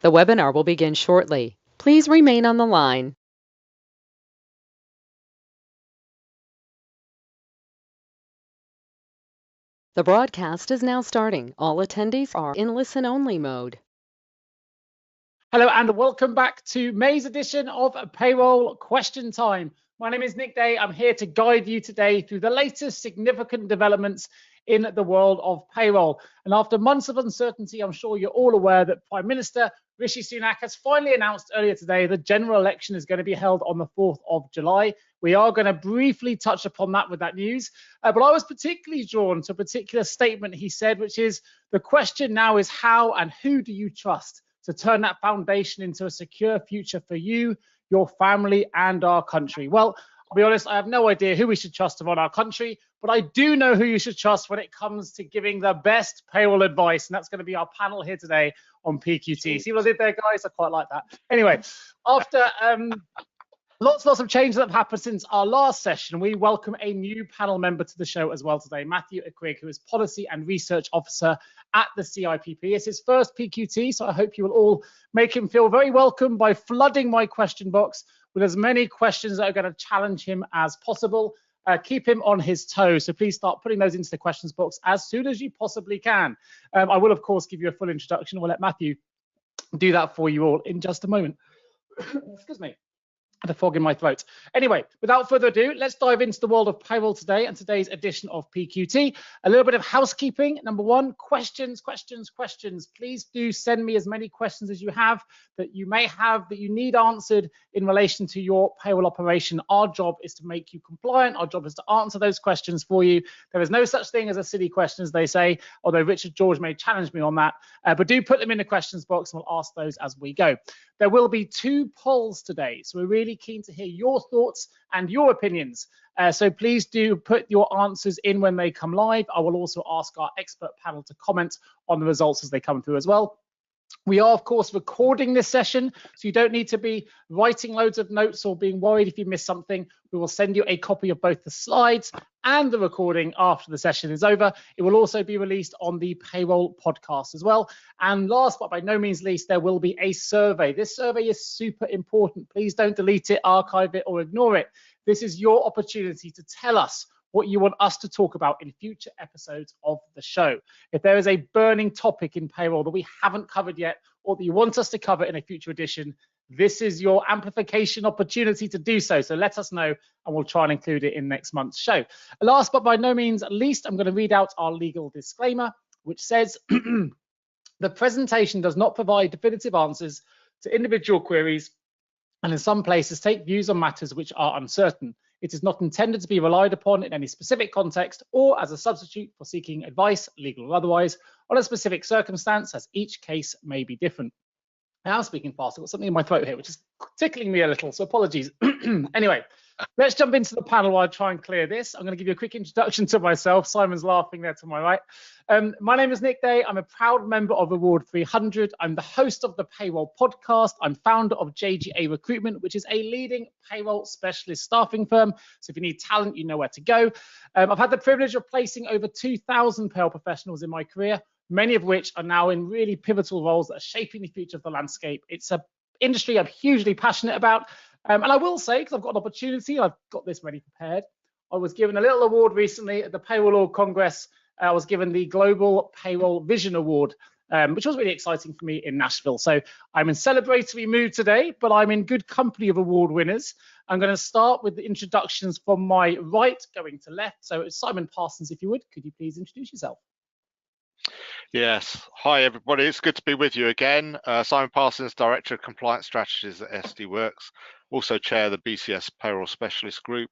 The webinar will begin shortly. Please remain on the line. The broadcast is now starting. All attendees are in listen-only mode. Hello and welcome back to May's edition of Payroll Question Time. My name is Nick Day. I'm here to guide you today through the latest significant developments in the world of payroll. And after months of uncertainty, I'm sure you're all aware that Prime Minister Rishi Sunak has finally announced earlier today the general election is going to be held on the 4th of July. We are going to briefly touch upon that with that news. But I was particularly drawn to a particular statement he said, which is the question now is how and who do you trust to turn that foundation into a secure future for you, your family, and our country? Well, I'll be honest, I have no idea who we should trust about our country, but I do know who you should trust when it comes to giving the best payroll advice, and that's going to be our panel here today on PQT. See what I did there, guys? I quite like that. Anyway, after lots of changes that have happened since our last session, we welcome a new panel member to the show as well today, Matthew Aquig, who is Policy and Research Officer at the CIPP. It's his first PQT, so I hope you will all make him feel very welcome by flooding my question box with as many questions that are going to challenge him as possible. Keep him on his toes, so please start putting those into the questions box as soon as you possibly can. I will, of course, give you a full introduction. We'll let Matthew do that for you all in just a moment. Excuse me. The fog in my throat. Anyway, without further ado, let's dive into the world of payroll today and today's edition of PQT. A little bit of housekeeping. Number one, questions. Please do send me as many questions as you have that you may have that you need answered in relation to your payroll operation. Our job is to make you compliant. Our job is to answer those questions for you. There is no such thing as a silly question, as they say, although Richard George may challenge me on that. But do put them in the questions box and we'll ask those as we go. There will be 2 polls today, so we're really keen to hear your thoughts and your opinions. So please do put your answers in when they come live. I will also ask our expert panel to comment on the results as they come through as well. We are, of course, recording this session, so you don't need to be writing loads of notes or being worried if you miss something. We will send you a copy of both the slides and the recording after the session is over. It will also be released on the payroll podcast as well. And last but by no means least, there will be a survey. This survey is super important. Please don't delete it, archive it, or ignore it. This is your opportunity to tell us what you want us to talk about in future episodes of the show. If there is a burning topic in payroll that we haven't covered yet, or that you want us to cover in a future edition, this is your amplification opportunity to do so. So let us know and we'll try and include it in next month's show. Last but by no means least, I'm going to read out our legal disclaimer, which says the presentation does not provide definitive answers to individual queries and in some places take views on matters which are uncertain. It is not intended to be relied upon in any specific context or as a substitute for seeking advice, legal or otherwise, on a specific circumstance, as each case may be different. Now, I'm speaking fast. I've got something in my throat here, which is tickling me a little, so apologies. Anyway, let's jump into the panel while I try and clear this. I'm going to give you a quick introduction to myself. Simon's laughing there to my right. My name is Nick Day. I'm a proud member of Award 300. I'm the host of the Payroll podcast. I'm founder of JGA Recruitment, which is a leading payroll specialist staffing firm. So if you need talent, you know where to go. I've had the privilege of placing over 2,000 payroll professionals in my career, many of which are now in really pivotal roles that are shaping the future of the landscape. It's an industry I'm hugely passionate about. And I will say, because I've got an opportunity, I've got this ready prepared. I was given a little award recently at the Payroll Org Congress. I was given the Global Payroll Vision Award, which was really exciting for me in Nashville. So I'm in celebratory mood today, but I'm in good company of award winners. I'm going to start with the introductions from my right, going to left. So Simon Parsons, if you would, could you please introduce yourself? Yes. Hi, everybody. It's good to be with you again. Simon Parsons, Director of Compliance Strategies at SD Worx. Also chair the BCS Payroll Specialist Group.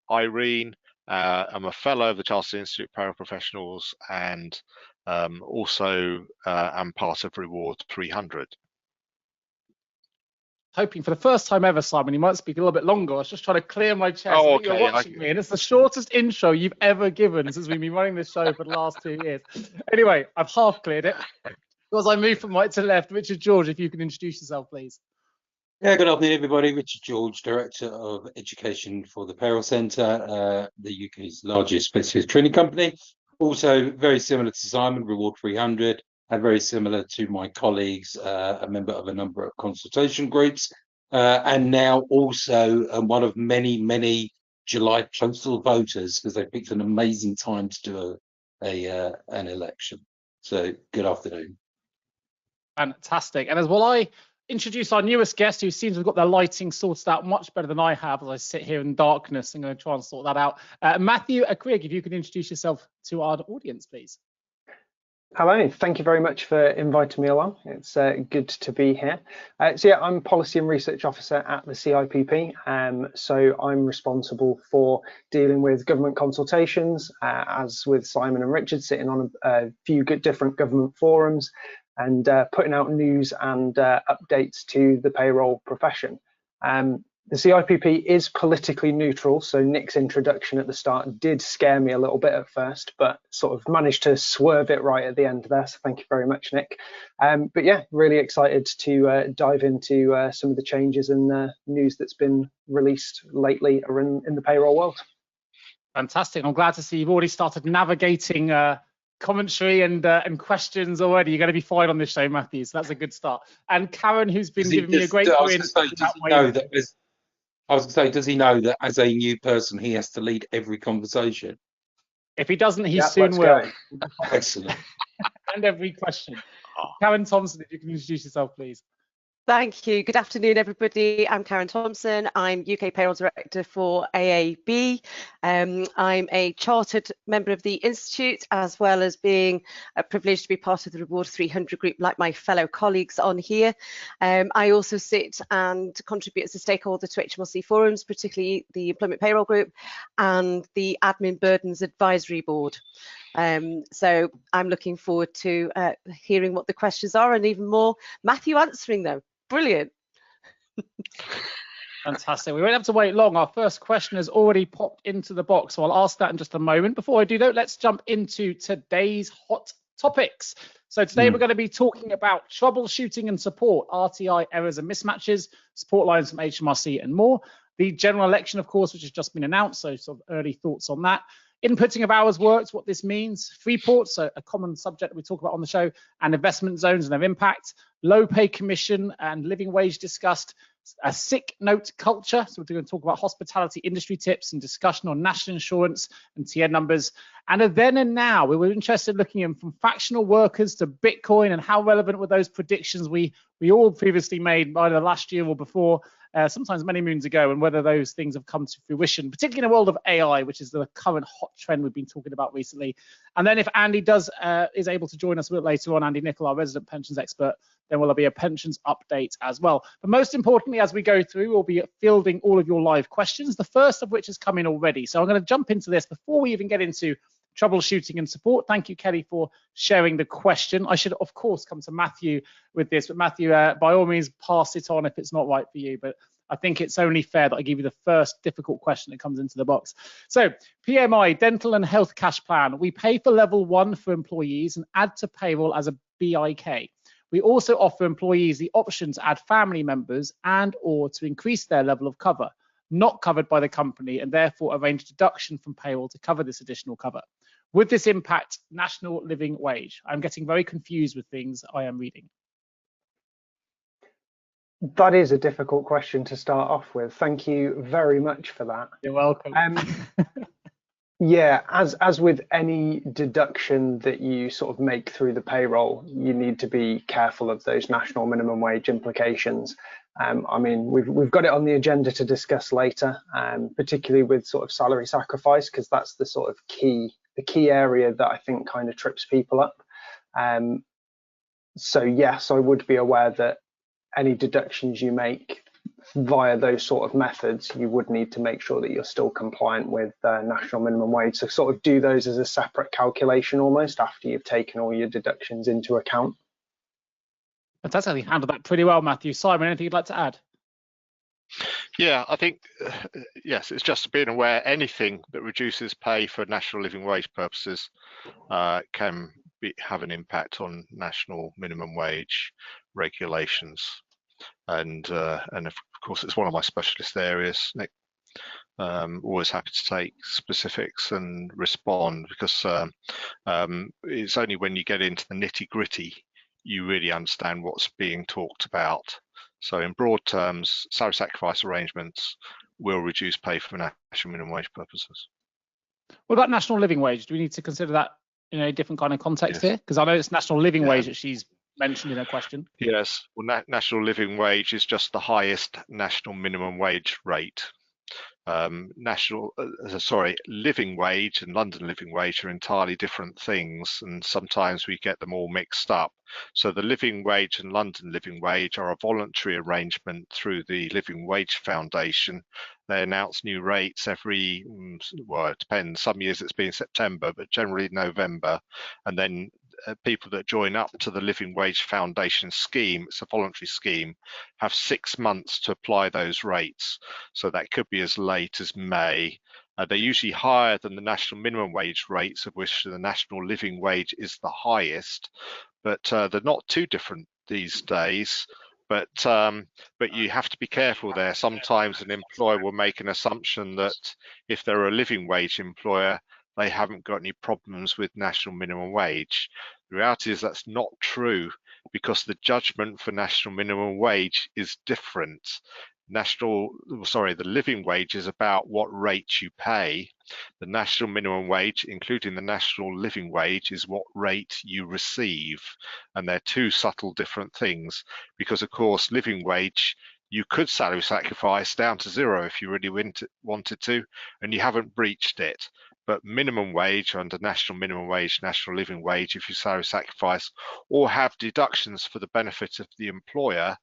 Irene, I'm a fellow of the Chartered Institute of Payroll Professionals and also am part of Reward 300. Hoping for the first time ever, Simon, you might speak a little bit longer. I was just trying to clear my chest. Oh, okay. You're watching me, and it's the shortest intro you've ever given since we've been running this show for the last 2 years. Anyway, I've half cleared it. As I move from right to left, Richard George, if you can introduce yourself, please. Yeah, good afternoon, everybody. Richard George, Director of Education for the Payroll Centre, the UK's largest specialist training company. Also, very similar to Simon, Reward 300, and very similar to my colleagues, a member of a number of consultation groups, and now also one of many July postal voters, because they picked an amazing time to do an election. So good afternoon. Fantastic. And as well, I introduce our newest guest, who seems to have got their lighting sorted out much better than I have as I sit here in darkness. I'm going to try and sort that out. Matthew Quigg, if you could introduce yourself to our audience, please. Hello, thank you very much for inviting me along. It's good to be here. So yeah, I'm Policy and Research Officer at the CIPP. So I'm responsible for dealing with government consultations, as with Simon and Richard, sitting on a few different government forums and putting out news and updates to the payroll profession. The CIPP is politically neutral, so Nick's introduction at the start did scare me a little bit at first, but sort of managed to swerve it right at the end there, so thank you very much, Nick. But yeah, really excited to dive into some of the changes and news that's been released lately in the payroll world. Fantastic. I'm glad to see you've already started navigating commentary and questions already. You're going to be fine on this show, Matthew, so that's a good start. And Karen, who's been giving me a great I was going to say, does he know that as a new person, he has to lead every conversation? If he doesn't, he soon will. Excellent. And every question. Karen Thompson, if you can introduce yourself, please. Thank you. Good afternoon, everybody. I'm Karen Thompson. I'm UK Payroll Director for AAB. I'm a chartered member of the Institute, as well as being privileged to be part of the Reward 300 group, like my fellow colleagues on here. I also sit and contribute as a stakeholder to HMRC forums, particularly the Employment Payroll Group and the Admin Burdens Advisory Board. So I'm looking forward to hearing what the questions are, and even more, Matthew answering them. Brilliant. Fantastic. We won't have to wait long. Our first question has already popped into the box, so I'll ask that in just a moment. Before I do though, let's jump into today's hot topics. So today we're going to be talking about troubleshooting and support, RTI errors and mismatches, support lines from HMRC and more. The general election, of course, which has just been announced, so sort of early thoughts on that. Inputting of hours worked, what this means, free ports, so a common subject that we talk about on the show, and investment zones and their impact, low pay commission and living wage discussed, a sick note culture, so we're going to talk about hospitality industry tips and discussion on national insurance and tier numbers, and a then and now. We were interested in looking in from fractional workers to Bitcoin and how relevant were those predictions we all previously made either last year or before, sometimes many moons ago, and whether those things have come to fruition, particularly in the world of AI, which is the current hot trend we've been talking about recently. And then if Andy is able to join us a bit later on, Andy Nicol, our resident pensions expert, then will there be a pensions update as well. But most importantly, as we go through, we'll be fielding all of your live questions, the first of which has come in already. So I'm going to jump into this before we even get into troubleshooting and support. Thank you, Kelly, for sharing the question. I should, of course, come to Matthew with this, but Matthew, by all means, pass it on if it's not right for you. But I think it's only fair that I give you the first difficult question that comes into the box. So PMI, dental and health cash plan. We pay for level 1 for employees and add to payroll as a BIK. We also offer employees the option to add family members and or to increase their level of cover, not covered by the company, and therefore arrange deduction from payroll to cover this additional cover. Would this impact national living wage? I'm getting very confused with things I am reading. That is a difficult question to start off with. Thank you very much for that. You're welcome. Yeah, as with any deduction that you sort of make through the payroll, you need to be careful of those national minimum wage implications. I mean, we've got it on the agenda to discuss later, particularly with sort of salary sacrifice, because that's the sort of key area that I think kind of trips people up. So yes, I would be aware that any deductions you make via those sort of methods, you would need to make sure that you're still compliant with national minimum wage. So sort of do those as a separate calculation almost after you've taken all your deductions into account. Fantastic. You handled that pretty well, Matthew. Simon, anything you'd like to add? Yeah, I think, yes, it's just being aware anything that reduces pay for national living wage purposes can have an impact on national minimum wage regulations. And of course, it's one of my specialist areas, Nick. Always happy to take specifics and respond, because it's only when you get into the nitty-gritty you really understand what's being talked about. So in broad terms, salary sacrifice arrangements will reduce pay for national minimum wage purposes. What about national living wage? Do we need to consider that in a different kind of context Yes. here? Because I know it's national living wage that she's mentioned in her question. Yes, well, national living wage is just the highest national minimum wage rate. Living wage and London living wage are entirely different things, and sometimes we get them all mixed up. So the living wage and London living wage are a voluntary arrangement through the Living Wage Foundation. They announce new rates every, well, it depends. Some years it's been September, but generally November. And then people that join up to the Living Wage Foundation scheme, it's a voluntary scheme, have 6 months to apply those rates. So that could be as late as May. They're usually higher than the national minimum wage rates, of which the national living wage is the highest, but they're not too different these days. But you have to be careful there. Sometimes an employer will make an assumption that if they're a living wage employer, they haven't got any problems with national minimum wage. The reality is that's not true, because the judgment for national minimum wage is different. The living wage is about what rate you pay. The national minimum wage, including the national living wage, is what rate you receive. And they're two subtle different things, because of course living wage you could salary sacrifice down to zero if you really wanted to, and you haven't breached it. But minimum wage under national minimum wage, national living wage, if you salary sacrifice or have deductions for the benefit of the employer,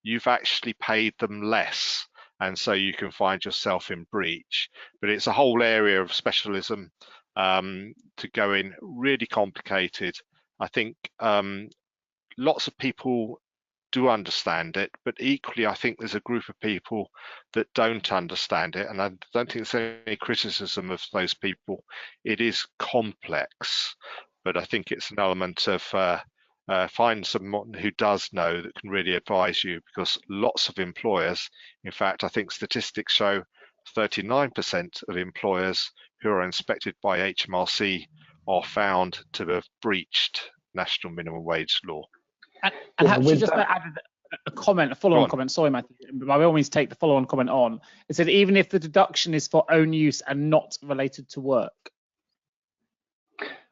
you've actually paid them less, and so you can find yourself in breach. But it's a whole area of specialism to go in, really complicated. I think lots of people do understand it, but equally I think there's a group of people that don't understand it, and I don't think there's any criticism of those people. It is complex, but I think it's an element of find someone who does know that can really advise you, because lots of employers, in fact I think statistics show 39% of employers who are inspected by HMRC are found to have breached national minimum wage law. And actually just added a comment, a follow-on comment. Sorry, Matthew, but by all means take the follow-on comment on. It said even if the deduction is for own use and not related to work.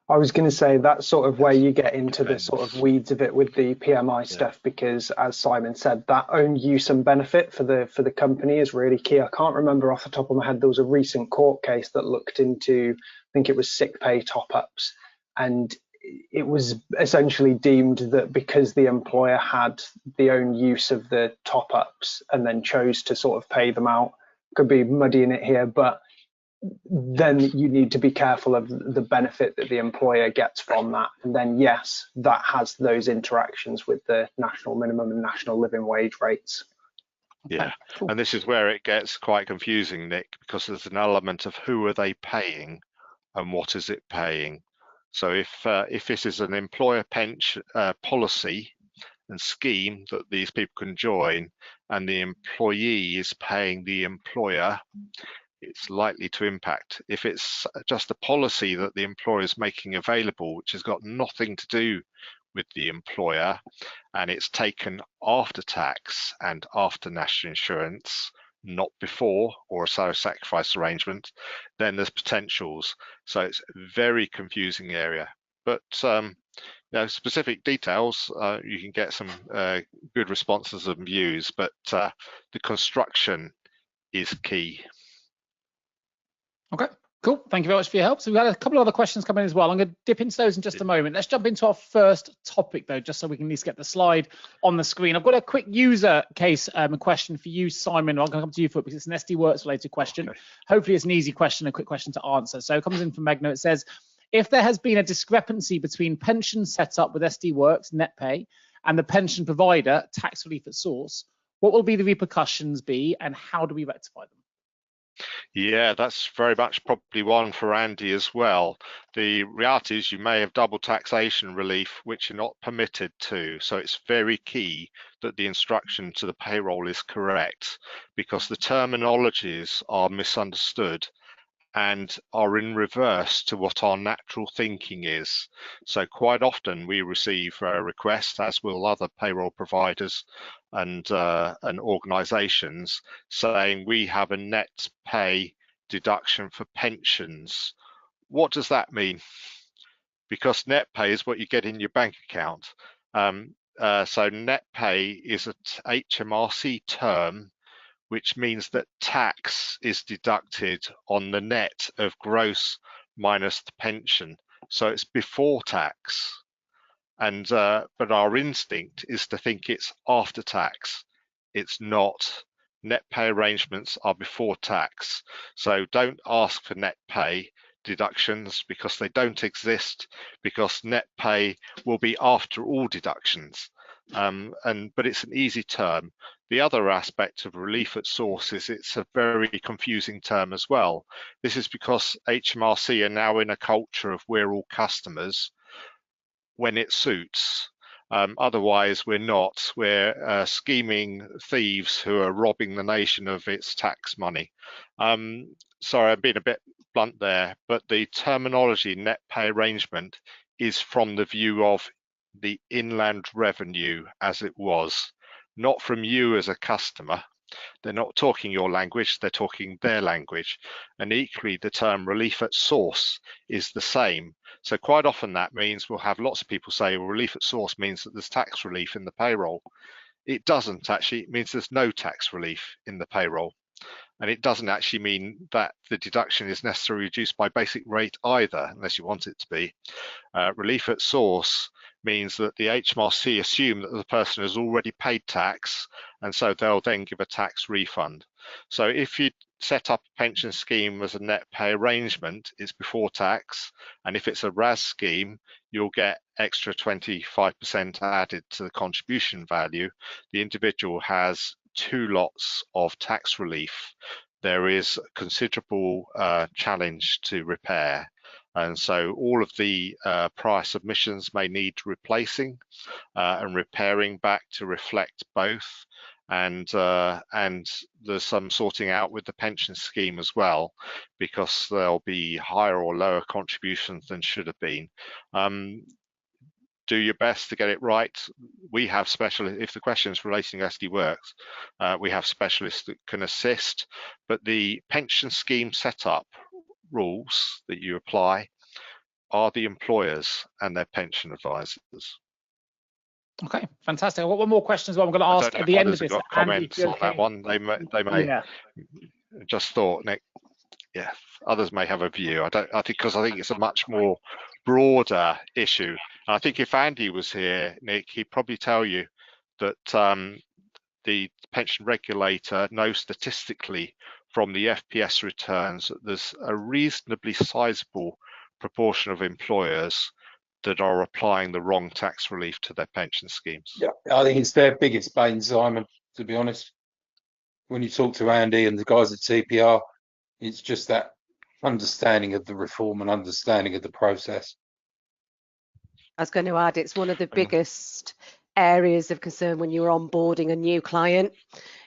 I was going to say that's sort of where you get into the sort of weeds of it with the PMI stuff, because as Simon said, that own use and benefit for the company is really key. I can't remember off the top of my head, there was a recent court case that looked into, I think it was sick pay top-ups, and it was essentially deemed that because the employer had the own use of the top-ups and then chose to sort of pay them out, could be muddying it here, but then you need to be careful of the benefit that the employer gets from that. And then, yes, that has those interactions with the national minimum and national living wage rates. Yeah, cool. And this is where it gets quite confusing, Nick, because there's an element of who are they paying and what is it paying. So if this is an employer pension policy and scheme that these people can join, and the employee is paying the employer, it's likely to impact. If it's just a policy that the employer is making available, which has got nothing to do with the employer, and it's taken after tax and after national insurance, not before, or a salary sacrifice arrangement, then there's potentials. So it's a very confusing area. But specific details, you can get some good responses and views, but the construction is key. Okay, cool. Thank you very much for your help. So we've had a couple of other questions come in as well. I'm going to dip into those in just a moment. Let's jump into our first topic, though, just so we can at least get the slide on the screen. I've got a quick user case question for you, Simon. I'm going to come to you for it because it's an SD Worx related question. Okay. Hopefully it's an easy question, a quick question to answer. So it comes in from Megno. It says, if there has been a discrepancy between pension set up with SD Worx, net pay, and the pension provider, tax relief at source, what will be the repercussions be and how do we rectify them? Yeah, that's very much probably one for Andy as well. The reality is you may have double taxation relief, which you're not permitted to. So it's very key that the instruction to the payroll is correct, because the terminologies are misunderstood and are in reverse to what our natural thinking is. So quite often we receive requests, as will other payroll providers and organisations, saying we have a net pay deduction for pensions. What does that mean? Because net pay is what you get in your bank account. So net pay is an HMRC term, which means that tax is deducted on the net of gross minus the pension. So it's before tax. And but our instinct is to think it's after tax. It's not. Net pay arrangements are before tax. So don't ask for net pay deductions, because they don't exist, because net pay will be after all deductions. But it's an easy term. The other aspect of relief at source is it's a very confusing term as well. This is because HMRC are now in a culture of we're all customers when it suits. Otherwise, we're not. We're scheming thieves who are robbing the nation of its tax money. Sorry, I'm being a bit blunt there, but the terminology net pay arrangement is from the view of the inland revenue as it was, not from you as a customer. They're not talking your language, they're talking their language. And equally, the term relief at source is the same. So quite often that means we'll have lots of people say, well, relief at source means that there's tax relief in the payroll. It doesn't actually. It means there's no tax relief in the payroll. And it doesn't actually mean that the deduction is necessarily reduced by basic rate either, unless you want it to be. Relief at source means that the HMRC assume that the person has already paid tax, and so they'll then give a tax refund. So if you set up a pension scheme as a net pay arrangement, it's before tax, and if it's a RAS scheme, you'll get extra 25% added to the contribution value. The individual has 2 lots of tax relief. There is considerable challenge to repair. And so all of the prior submissions may need replacing and repairing back to reflect both. And there's some sorting out with the pension scheme as well, because there'll be higher or lower contributions than should have been. Do your best to get it right. We have specialists, if the question is relating to SD Worx, we have specialists that can assist, but the pension scheme setup rules that you apply are the employers and their pension advisors. Okay, fantastic. I've got one more question as well. I'm going to ask at the end of this. Got comments on that one. They may yeah. Just thought, Nick. Yeah, others may have a view. I think it's a much more broader issue. And I think if Andy was here, Nick, he'd probably tell you that the pension regulator knows statistically from the FPS returns that there's a reasonably sizable proportion of employers that are applying the wrong tax relief to their pension schemes. Yeah, I think it's their biggest bane, Simon, to be honest. When you talk to Andy and the guys at TPR, it's just that understanding of the reform and understanding of the process. I was going to add, it's one of the biggest areas of concern when you're onboarding a new client.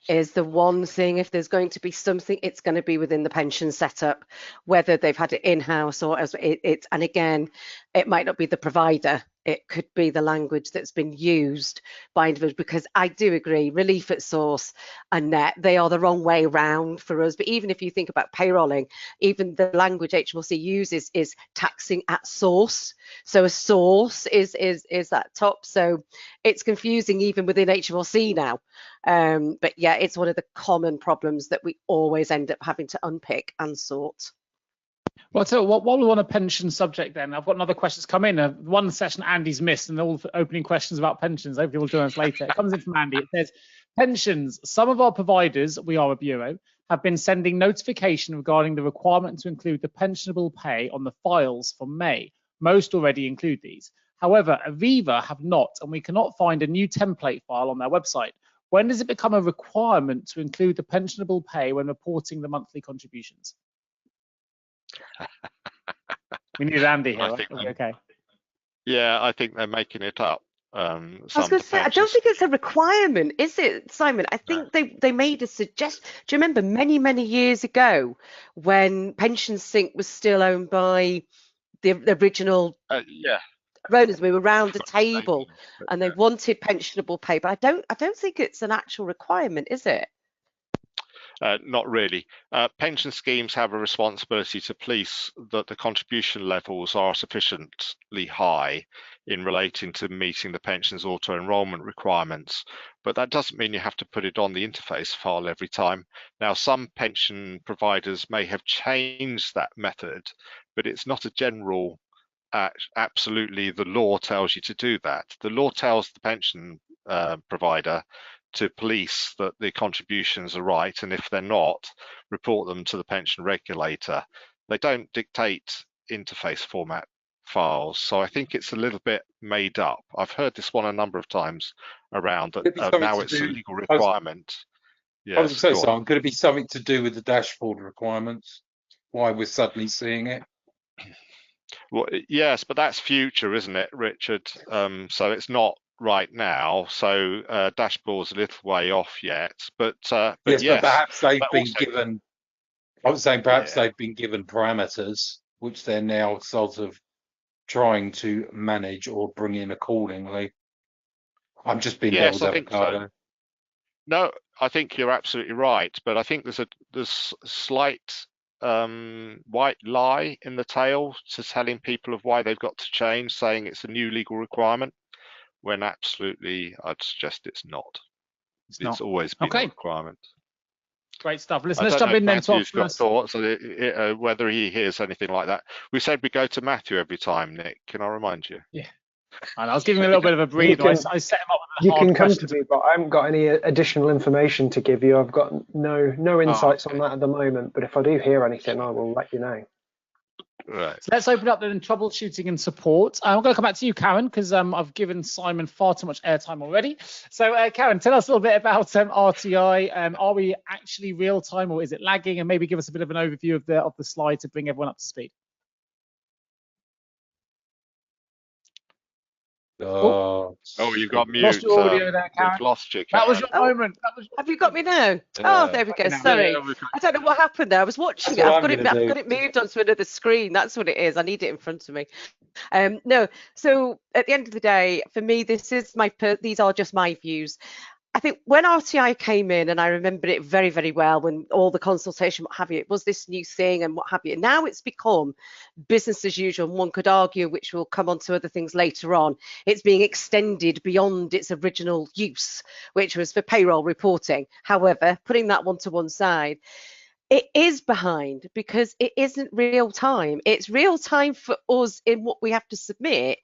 Is the one thing, if there's going to be something, it's going to be within the pension setup, whether they've had it in-house or as it's, and again, it might not be the provider, it could be the language that's been used by individuals, because I do agree, relief at source and net, they are the wrong way round for us. But even if you think about payrolling, even the language HMRC uses is taxing at source. So a source is that top. So it's confusing even within HMRC now. But yeah, it's one of the common problems that we always end up having to unpick and sort. Well, so while we're on a pension subject, then I've got another question that's come in. One session Andy's missed, and all the opening questions about pensions. Hopefully, we'll join us later. It comes in from Andy. It says, pensions. Some of our providers, we are a bureau, have been sending notification regarding the requirement to include the pensionable pay on the files for May. Most already include these. However, Aviva have not, and we cannot find a new template file on their website. When does it become a requirement to include the pensionable pay when reporting the monthly contributions? We need Andy here, right? Okay. Yeah, I think they're making it up. I was going to say, I don't think it's a requirement, is it, Simon? I think they made a suggestion. Do you remember many years ago when Pension Sync was still owned by the original yeah, owners? We were round the table and they wanted pensionable pay, but I don't think it's an actual requirement, is it? Not really. Pension schemes have a responsibility to police that the contribution levels are sufficiently high in relating to meeting the pensions auto-enrolment requirements, but that doesn't mean you have to put it on the interface file every time. Now, some pension providers may have changed that method, but it's not a general, absolutely the law tells you to do that. The law tells the pension provider to police that the contributions are right, and if they're not, report them to the pension regulator. They don't dictate interface format files, so I think it's a little bit made up. I've heard this one a number of times around that now it's a legal requirement. I was going to say, Simon, could it be something to do with the dashboard requirements? Why we're suddenly seeing it? Well, yes, but that's future, isn't it, Richard? So it's not right now, so dashboard's a little way off yet, but yes, but perhaps they've been given, I was saying perhaps they've been given parameters which they're now sort of trying to manage or bring in accordingly. I'm just being devil's avocado. So. No, I think you're absolutely right, but I think there's slight white lie in the tail to telling people of why they've got to change, saying it's a new legal requirement, when absolutely I'd suggest it's not. It's always been a requirement. Great stuff. Listen, let's jump in then to Matthew's got thoughts on whether he hears anything like that. We said we go to Matthew every time, Nick. Can I remind you? Yeah. And I was giving him a little bit of a breather. I set him up with You can come to me, but I haven't got any additional information to give you. I've got no insights on that at the moment. But if I do hear anything, I will let you know. Right. So let's open up then troubleshooting and support. I'm going to come back to you, Karen, because I've given Simon far too much airtime already. So Karen, tell us a little bit about RTI. Are we actually real time or is it lagging? And maybe give us a bit of an overview of the slide to bring everyone up to speed. You got mute. Lost your audio there, Karen. Lost you, Karen. That was your moment. Have you got me now? Oh, there we go. Sorry. I don't know what happened there. I was watching it. I've got it moved onto another screen. That's what it is. I need it in front of me. No. So at the end of the day, for me, these are just my views. I think when RTI came in, and I remember it very well when all the consultation, what have you, it was this new thing and what have you. Now it's become business as usual. And one could argue, which will come on to other things later on, it's being extended beyond its original use, which was for payroll reporting. However, putting that one to one side, it is behind because it isn't real time. It's real time for us in what we have to submit.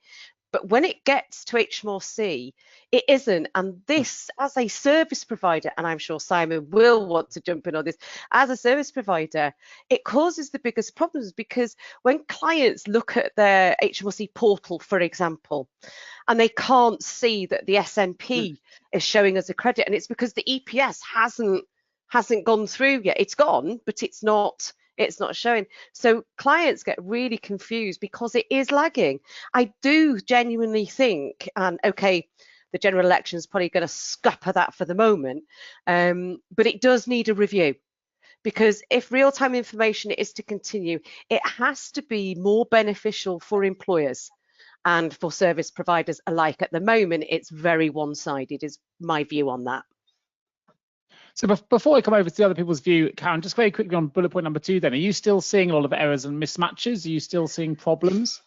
But when it gets to HMRC, it isn't. And this, as a service provider, and I'm sure Simon will want to jump in on this, as a service provider, it causes the biggest problems because when clients look at their HMRC portal, for example, and they can't see that the SNP is showing as a credit, and it's because the EPS hasn't gone through yet. It's gone, but it's not showing. So clients get really confused because it is lagging. I do genuinely think, and okay, the general election is probably going to scupper that for the moment, but it does need a review, because if real-time information is to continue, it has to be more beneficial for employers and for service providers alike. At the moment, it's very one-sided, is my view on that. So before I come over to the other people's view, Karen, just very quickly on bullet point number 2 then, are you still seeing a lot of errors and mismatches? Are you still seeing problems?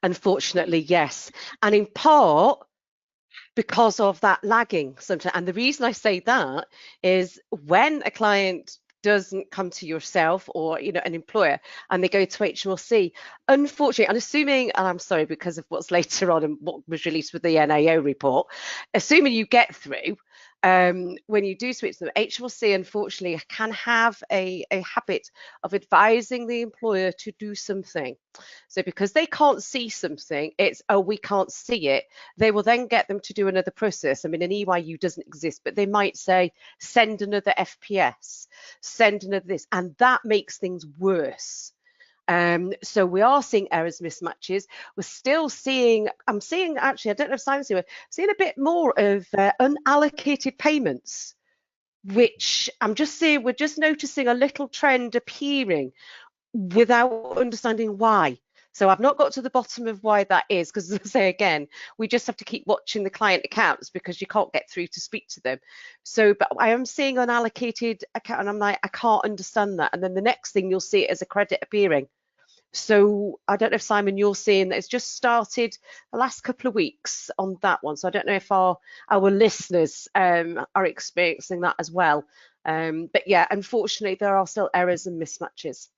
Unfortunately, yes. And in part because of that lagging sometimes. And the reason I say that is when a client doesn't come to yourself or an employer and they go to HMRC, unfortunately, and assuming, and I'm sorry because of what's later on and what was released with the NAO report, assuming you get through, when you do switch them, HMRC unfortunately can have a habit of advising the employer to do something. So because they can't see something, it's, oh, we can't see it. They will then get them to do another process. I mean, an EYU doesn't exist, but they might say, send another FPS, send another this, and that makes things worse. So we are seeing errors, mismatches. We're still seeing, I'm seeing actually, I don't know if Simon's here, seeing a bit more of unallocated payments, which I'm just seeing, we're just noticing a little trend appearing without understanding why. So I've not got to the bottom of why that is, because as I say again, we just have to keep watching the client accounts because you can't get through to speak to them. So, but I am seeing unallocated account and I'm like, I can't understand that. And then the next thing you'll see it as a credit appearing. So I don't know if Simon, you're seeing that it's just started the last couple of weeks on that one. So I don't know if our listeners are experiencing that as well. But yeah, unfortunately, there are still errors and mismatches.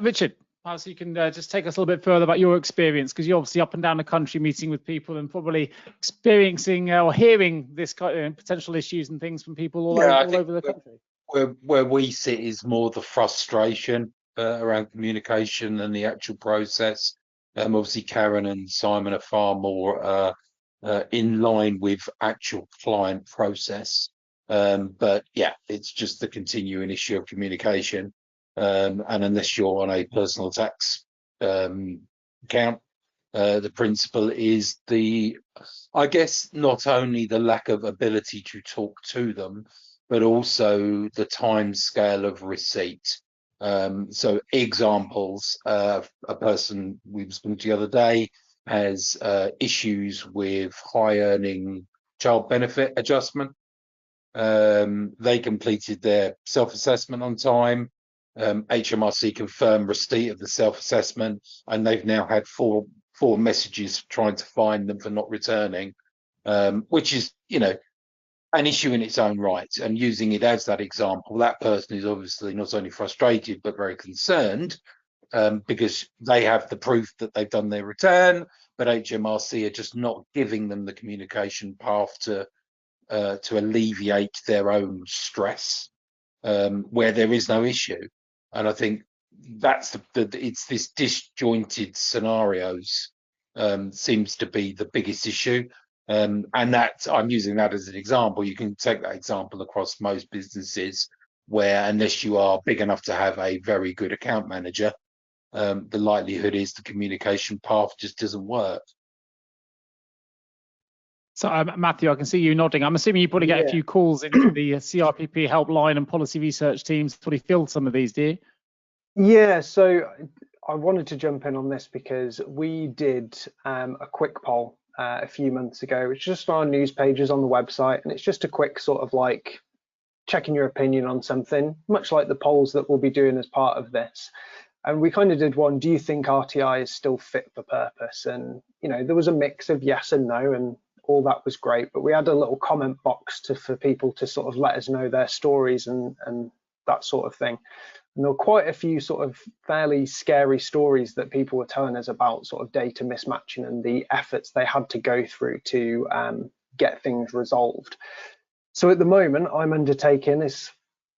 Richard, perhaps you can just take us a little bit further about your experience, because you're obviously up and down the country meeting with people and probably experiencing or hearing this kind of potential issues and things from people all over the country. Where we sit is more the frustration around communication and the actual process. Obviously, Karen and Simon are far more in line with actual client process. But yeah, it's just the continuing issue of communication. And unless you're on a personal tax account, the principle is I guess, not only the lack of ability to talk to them, but also the time scale of receipt. So examples, a person we were speaking to the other day has issues with high earning child benefit adjustment. They completed their self-assessment on time. HMRC confirmed receipt of the self-assessment, and they've now had four messages trying to find them for not returning, which is, an issue in its own right. And using it as that example, that person is obviously not only frustrated but very concerned, because they have the proof that they've done their return, but HMRC are just not giving them the communication path to alleviate their own stress, where there is no issue. And I think that's it's this disjointed scenarios seems to be the biggest issue. And that I'm using that as an example. You can take that example across most businesses where, unless you are big enough to have a very good account manager, the likelihood is the communication path just doesn't work. So Matthew, I can see you nodding. I'm assuming you probably get a few calls into the CIPP helpline and policy research teams to probably fill some of these, do you? Yeah, so I wanted to jump in on this because we did a quick poll a few months ago, which is just on our news pages on the website, and it's just a quick sort of like checking your opinion on something, much like the polls that we'll be doing as part of this. And we kind of did one, do you think RTI is still fit for purpose? And, there was a mix of yes and no, and all that was great, but we had a little comment box for people to sort of let us know their stories and that sort of thing. And there were quite a few sort of fairly scary stories that people were telling us about sort of data mismatching and the efforts they had to go through to get things resolved. So at the moment, I'm undertaking this,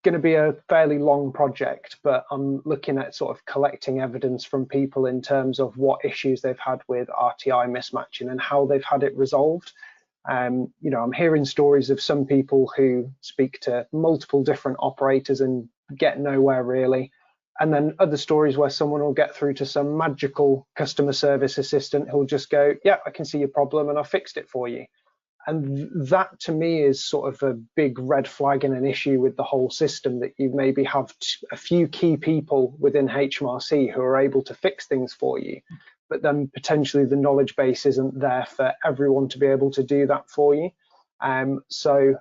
going to be a fairly long project, but I'm looking at sort of collecting evidence from people in terms of what issues they've had with RTI mismatching and how they've had it resolved. I'm hearing stories of some people who speak to multiple different operators and get nowhere really. And then other stories where someone will get through to some magical customer service assistant who'll just go, yeah, I can see your problem and I fixed it for you. And that to me is sort of a big red flag and an issue with the whole system, that you maybe have a few key people within HMRC who are able to fix things for you, but then potentially the knowledge base isn't there for everyone to be able to do that for you. So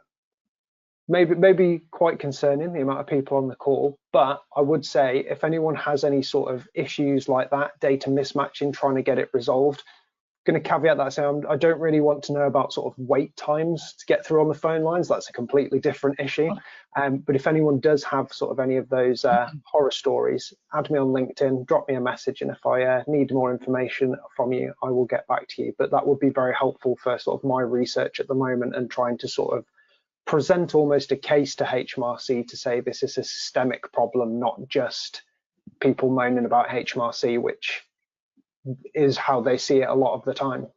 maybe quite concerning, the amount of people on the call, but I would say if anyone has any sort of issues like that, data mismatching, trying to get it resolved, going to caveat that saying I don't really want to know about sort of wait times to get through on the phone lines. That's a completely different issue. But if anyone does have sort of any of those horror stories, add me on LinkedIn, drop me a message, and if I need more information from you, I will get back to you. But that would be very helpful for sort of my research at the moment and trying to sort of present almost a case to HMRC to say this is a systemic problem, not just people moaning about HMRC, which is how they see it a lot of the time.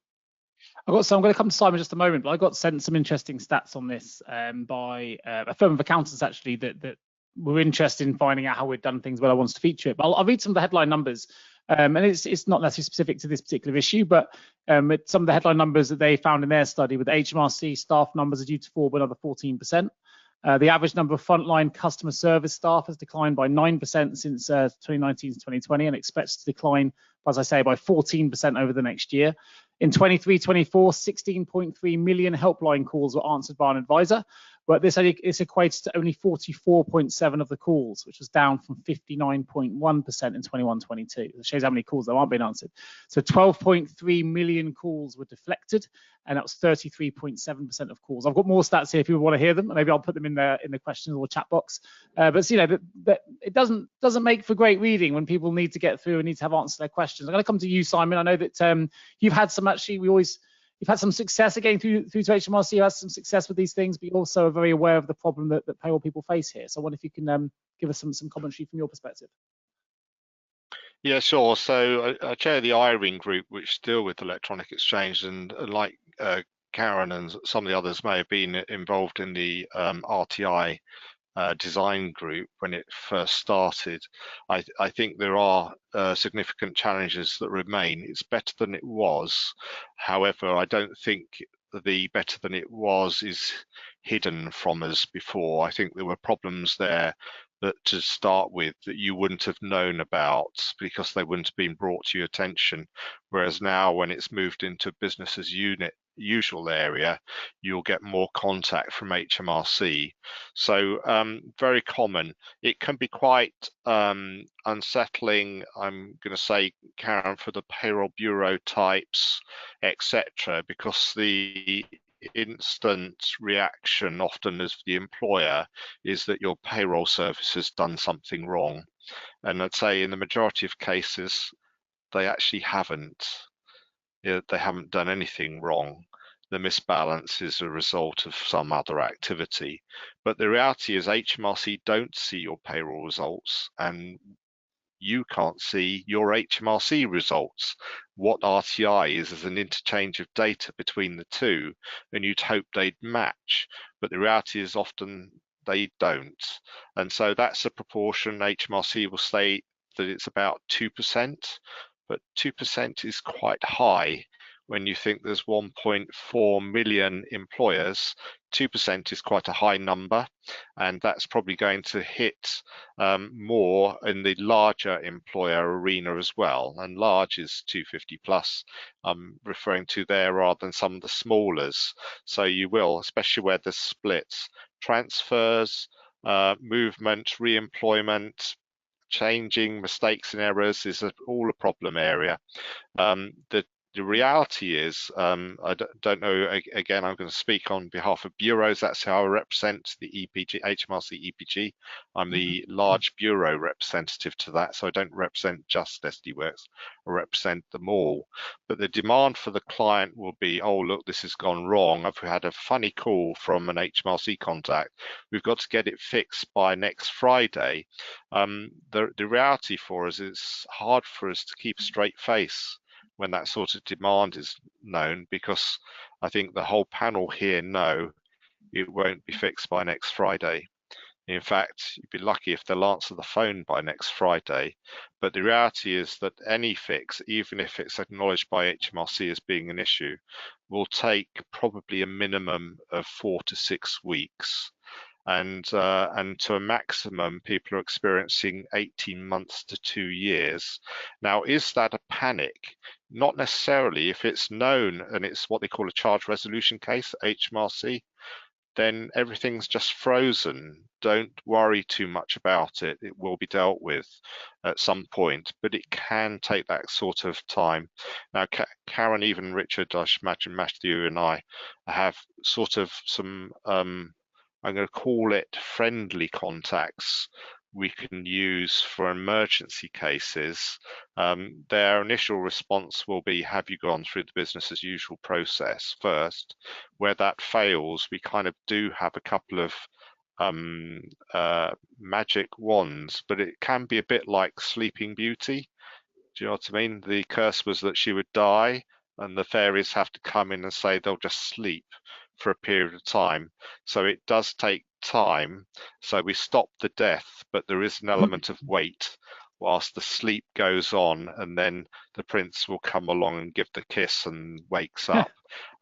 I'm going to come to Simon in just a moment, but I got sent some interesting stats on this by a firm of accountants actually that were interested in finding out how we'd done things when I wanted to feature it. But I'll read some of the headline numbers, and it's not necessarily specific to this particular issue, but some of the headline numbers that they found in their study with HMRC staff numbers are due to fall by another 14%. The average number of frontline customer service staff has declined by 9% since 2019 to 2020 and expects to decline, as I say, by 14% over the next year. In 23-24, 16.3 million helpline calls were answered by an advisor, but this equates to only 44.7 of the calls, which was down from 59.1% in 21-22. It shows how many calls that aren't being answered. So 12.3 million calls were deflected, and that was 33.7% of calls. I've got more stats here if you want to hear them. Maybe I'll put them in the questions or chat box. But you know, it doesn't make for great reading when people need to get through and need to have answered their questions. I'm going to come to you, Simon. I know that you've had some you've had some success at getting through to HMRC. You had some success with these things, but you also are very aware of the problem that payroll people face here. So I wonder if you can give us some commentary from your perspective. Yeah, sure. So I chair the IRING group, which deal with electronic exchange, and like Karen and some of the others may have been involved in the RTI design group when it first started. I think there are significant challenges that remain. It's better than it was. However, I don't think the better than it was is hidden from us before. I think there were problems there that to start with that you wouldn't have known about because they wouldn't have been brought to your attention. Whereas now when it's moved into business as usual area, you'll get more contact from HMRC. So very common. It can be quite unsettling, I'm going to say, Karen, for the payroll bureau types, etc., because the instant reaction often as the employer is that your payroll service has done something wrong. And I'd say in the majority of cases, they actually haven't. They haven't done anything wrong. The misbalance is a result of some other activity. But the reality is HMRC don't see your payroll results, and you can't see your HMRC results. What RTI is an interchange of data between the two, and you'd hope they'd match. But the reality is often they don't. And so that's a proportion. HMRC will say that it's about 2%, but 2% is quite high. When you think there's 1.4 million employers, 2% is quite a high number, and that's probably going to hit more in the larger employer arena as well. And large is 250 plus, I'm referring to there, rather than some of the smallers. So you will, especially where there's splits, transfers, movement, re-employment, changing, mistakes and errors is all a problem area. The reality is, I don't know, again, I'm going to speak on behalf of bureaus. That's how I represent the EPG, HMRC EPG. I'm the large bureau representative to that, so I don't represent just SD Worx, I represent them all. But the demand for the client will be, oh, look, this has gone wrong. I've had a funny call from an HMRC contact. We've got to get it fixed by next Friday. The reality for us is it's hard for us to keep a straight face when that sort of demand is known, because I think the whole panel here know it won't be fixed by next Friday. In fact, you'd be lucky if they'll answer the phone by next Friday. But the reality is that any fix, even if it's acknowledged by HMRC as being an issue, will take probably a minimum of 4 to 6 weeks. And to a maximum, people are experiencing 18 months to 2 years. Now, is that a panic? Not necessarily. If it's known and it's what they call a charge resolution case, HMRC, then everything's just frozen. Don't worry too much about it. It will be dealt with at some point, but it can take that sort of time. Now, Karen, even Richard, I should imagine Matthew and I have sort of some, I'm going to call it friendly contacts we can use for emergency cases. Their initial response will be, have you gone through the business as usual process first? Where that fails, we kind of do have a couple of magic wands, but it can be a bit like Sleeping Beauty. Do you know what I mean? The curse was that she would die, and the fairies have to come in and say they'll just sleep for a period of time. So it does take time. So we stop the death, but there is an element of wait whilst the sleep goes on, and then the prince will come along and give the kiss and wakes up.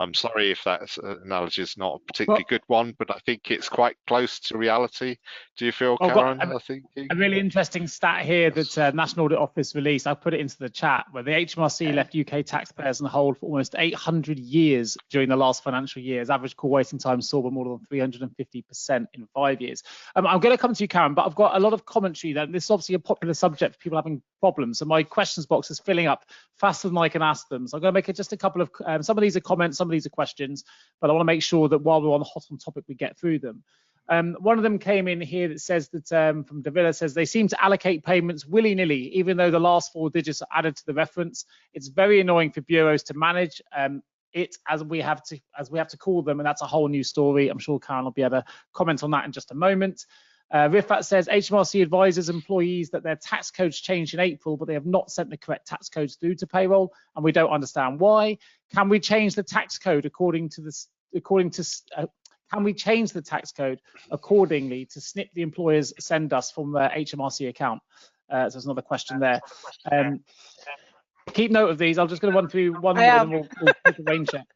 I'm sorry if that analogy is not a particularly good one, but I think it's quite close to reality. Do you feel, Karen? I think a really interesting stat here that National Audit Office released. I put it into the chat, where the HMRC left UK taxpayers on hold for almost 800 years during the last financial year. As average call waiting time saw by more than 350% in 5 years. I'm going to come to you, Karen, but I've got a lot of commentary that this is obviously a popular subject for people having problems, so my questions box is filling up faster than I can ask them. So I'm going to make it just a couple of, some of these are comments, some of these are questions, but I want to make sure that while we're on the hot on topic, we get through them. One of them came in here that says that from Davila says they seem to allocate payments willy-nilly, even though the last 4 digits are added to the reference. It's very annoying for bureaus to manage it as we have to call them, and that's a whole new story. I'm sure Karen will be able to comment on that in just a moment. Rifat says HMRC advises employees that their tax codes changed in April, but they have not sent the correct tax codes through to payroll, and we don't understand why. Can we change the tax code accordingly to snip the employers send us from their HMRC account? So there's another question there. Keep note of these. I'm just going to run through one more, and then we'll take a rain check.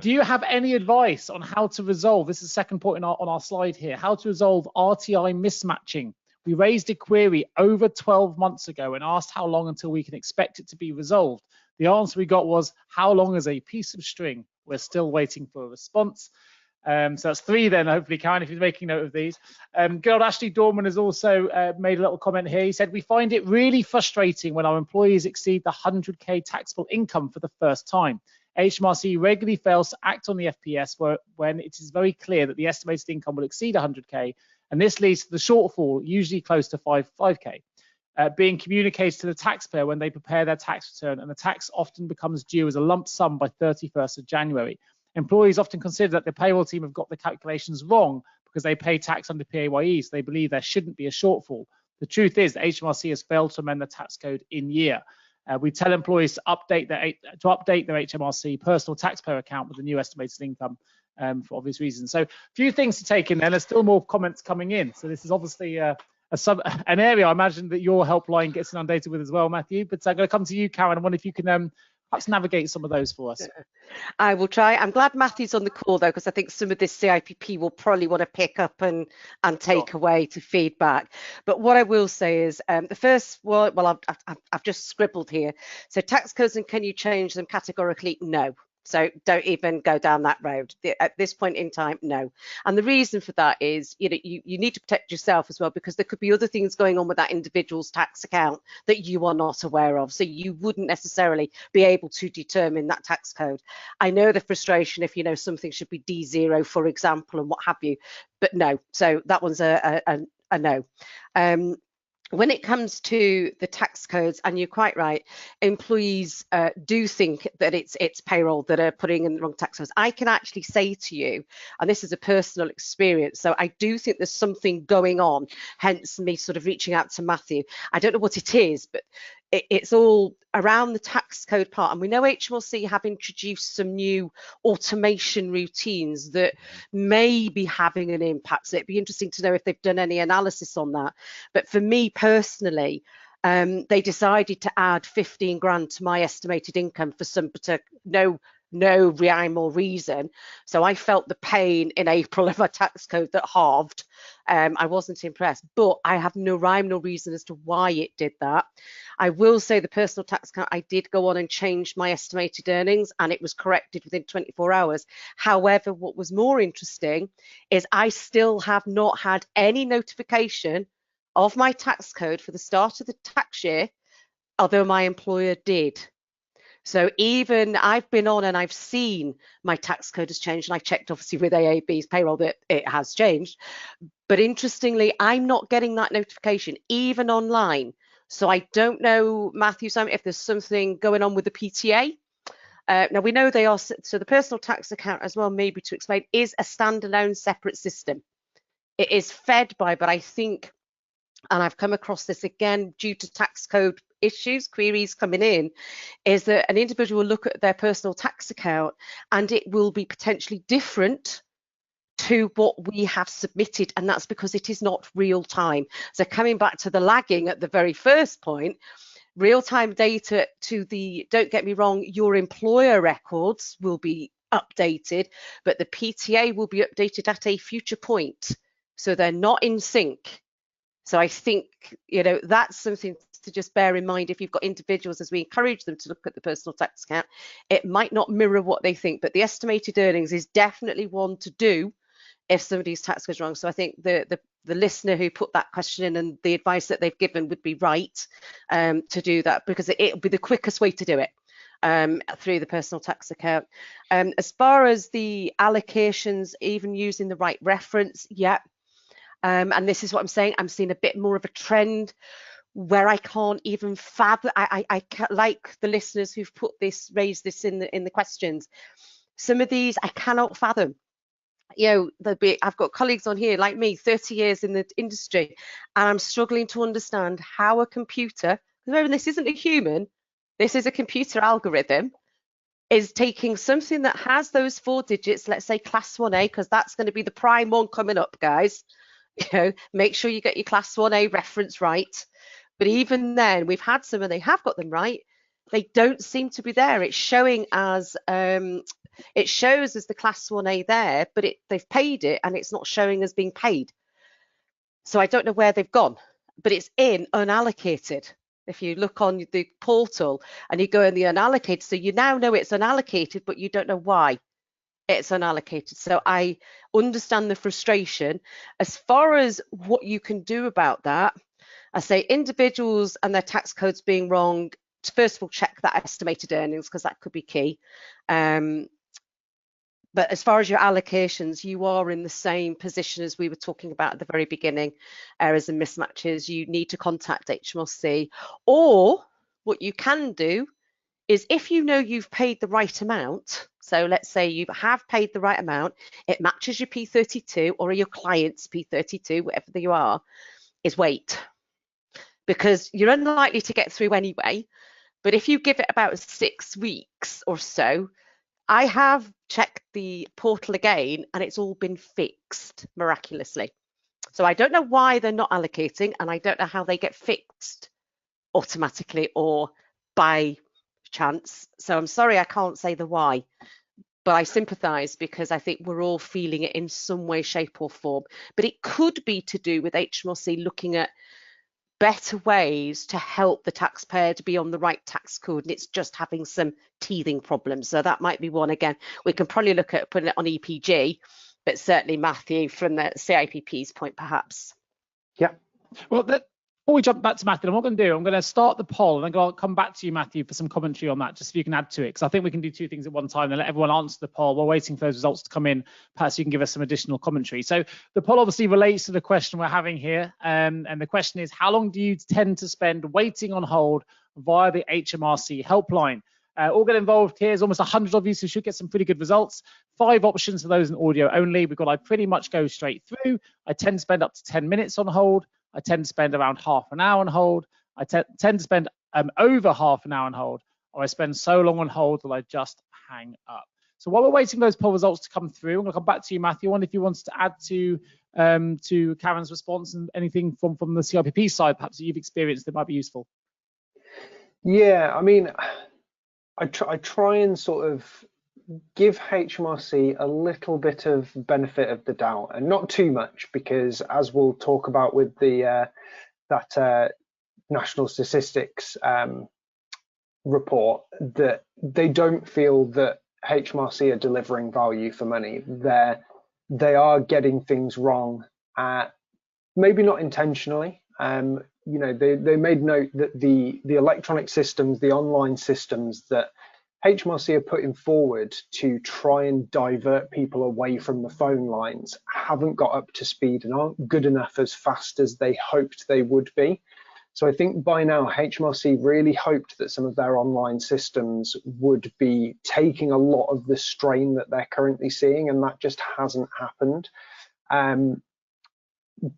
Do you have any advice on how to resolve, this is the second point on our slide here, how to resolve RTI mismatching? We raised a query over 12 months ago and asked how long until we can expect it to be resolved. The answer we got was, how long is a piece of string? We're still waiting for a response. So that's 3 then, hopefully, Karen, if you're making note of these. Good old Ashley Dorman has also made a little comment here. He said, we find it really frustrating when our employees exceed the 100k taxable income for the first time. HMRC regularly fails to act on the FPS when it is very clear that the estimated income will exceed 100k, and this leads to the shortfall, usually close to 5k, being communicated to the taxpayer when they prepare their tax return, and the tax often becomes due as a lump sum by 31st of January. Employees often consider that the payroll team have got the calculations wrong because they pay tax under PAYE, so they believe there shouldn't be a shortfall. The truth is that HMRC has failed to amend the tax code in year. We tell employees to update their HMRC personal taxpayer account with the new estimated income for obvious reasons. So a few things to take in there. There's still more comments coming in. So this is obviously an area I imagine that your helpline gets inundated with as well, Matthew. But I'm going to come to you, Karen. I wonder if you can perhaps navigate some of those for us. I will try. I'm glad Matthew's on the call, though, because I think some of this CIPP will probably want to pick up and take away to feedback. But what I will say is the first one, well, I've just scribbled here. So tax codes, and can you change them categorically? No. So don't even go down that road. At this point in time, no. And the reason for that is, you need to protect yourself as well, because there could be other things going on with that individual's tax account that you are not aware of. So you wouldn't necessarily be able to determine that tax code. I know the frustration if, something should be D0, for example, and what have you, but no. So that one's a no. When it comes to the tax codes, and you're quite right, employees do think that it's payroll that are putting in the wrong tax codes. I can actually say to you, and this is a personal experience, so I do think there's something going on, hence me sort of reaching out to Matthew. I don't know what it is, but it's all around the tax code part. And we know HMRC have introduced some new automation routines that may be having an impact. So it'd be interesting to know if they've done any analysis on that. But for me personally, they decided to add 15 grand to my estimated income for some particular, no no rhyme or reason. So I felt the pain in April of my tax code that halved. I wasn't impressed, but I have no rhyme nor reason as to why it did that. I will say the personal tax account, I did go on and change my estimated earnings and it was corrected within 24 hours. However, what was more interesting is I still have not had any notification of my tax code for the start of the tax year, although my employer did. So even I've been on and I've seen my tax code has changed, and I checked obviously with AAB's payroll that it has changed. But interestingly, I'm not getting that notification even online. So I don't know, Matthew, Simon, if there's something going on with the PTA. Now we know they are, so the personal tax account as well, maybe to explain, is a standalone separate system. It is fed by, but I think, and I've come across this again due to tax code issues, queries coming in, is that an individual will look at their personal tax account and it will be potentially different to what we have submitted, and that's because it is not real time. So coming back to the lagging at the very first point, real-time data to the, don't get me wrong, your employer records will be updated, but the PTA will be updated at a future point. So they're not in sync. So I think, you know, that's something to just bear in mind if you've got individuals, as we encourage them to look at the personal tax account. It might not mirror what they think, but the estimated earnings is definitely one to do if somebody's tax goes wrong. So I think the listener who put that question in and the advice that they've given would be right to do that, because it'll be the quickest way to do it through the personal tax account. As far as the allocations, even using the right reference, yeah. And this is what I'm saying, I'm seeing a bit more of a trend where I can't even fathom. I can't, like the listeners who've put this, raised this in the questions. Some of these I cannot fathom. You know, I've got colleagues on here like me, 30 years in the industry, and I'm struggling to understand how a computer, remember this isn't a human, this is a computer algorithm, is taking something that has those 4 digits, let's say class 1A, because that's going to be the prime one coming up, guys. You know, make sure you get your class 1A reference right. But even then, we've had some and they have got them right. They don't seem to be there. It's showing as it shows as the class 1A there, but they've paid it and it's not showing as being paid. So I don't know where they've gone, but it's in unallocated. If you look on the portal and you go in the unallocated, so you now know it's unallocated, but you don't know why it's unallocated. So I understand the frustration. As far as what you can do about that, I say individuals and their tax codes being wrong, first of all, check that estimated earnings, because that could be key. But as far as your allocations, you are in the same position as we were talking about at the very beginning, errors and mismatches. You need to contact HMRC, or what you can do is if you know you've paid the right amount, so let's say you have paid the right amount, it matches your P32 or your client's P32, whatever you are, is wait. Because you're unlikely to get through anyway. But if you give it about 6 weeks or so, I have checked the portal again and it's all been fixed miraculously. So I don't know why they're not allocating, and I don't know how they get fixed automatically or by chance. So I'm sorry I can't say the why, but I sympathise because I think we're all feeling it in some way, shape or form. But it could be to do with HMRC looking at better ways to help the taxpayer to be on the right tax code, and it's just having some teething problems. So that might be one. Again, we can probably look at putting it on EPG, but certainly Matthew from the CIPP's point perhaps. Yeah. Well, before we jump back to Matthew, what I'm going to do, I'm going to start the poll and I'll come back to you, Matthew, for some commentary on that, just so you can add to it, because I think we can do 2 things at one time and let everyone answer the poll. We're waiting for those results to come in. Perhaps you can give us some additional commentary. So the poll obviously relates to the question we're having here. And the question is, how long do you tend to spend waiting on hold via the HMRC helpline? All get involved here is almost 100 of you, so you should get some pretty good results. 5 options for those in audio only. We've got I pretty much go straight through. I tend to spend up to 10 minutes on hold. I tend to spend around half an hour on hold. I tend to spend over half an hour on hold, or I spend so long on hold that I just hang up. So while we're waiting for those poll results to come through, I'm going to come back to you, Matthew. I wonder if you wanted to add to Karen's response and anything from the CIPP side, perhaps that you've experienced that might be useful. Yeah, I mean, I try and sort of give HMRC a little bit of benefit of the doubt, and not too much, because as we'll talk about with the that national statistics report, that they don't feel that HMRC are delivering value for money. They are getting things wrong, maybe not intentionally. You know, they made note that the electronic systems, the online systems that HMRC are putting forward to try and divert people away from the phone lines haven't got up to speed and aren't good enough as fast as they hoped they would be. So I think by now HMRC really hoped that some of their online systems would be taking a lot of the strain that they're currently seeing, and that just hasn't happened.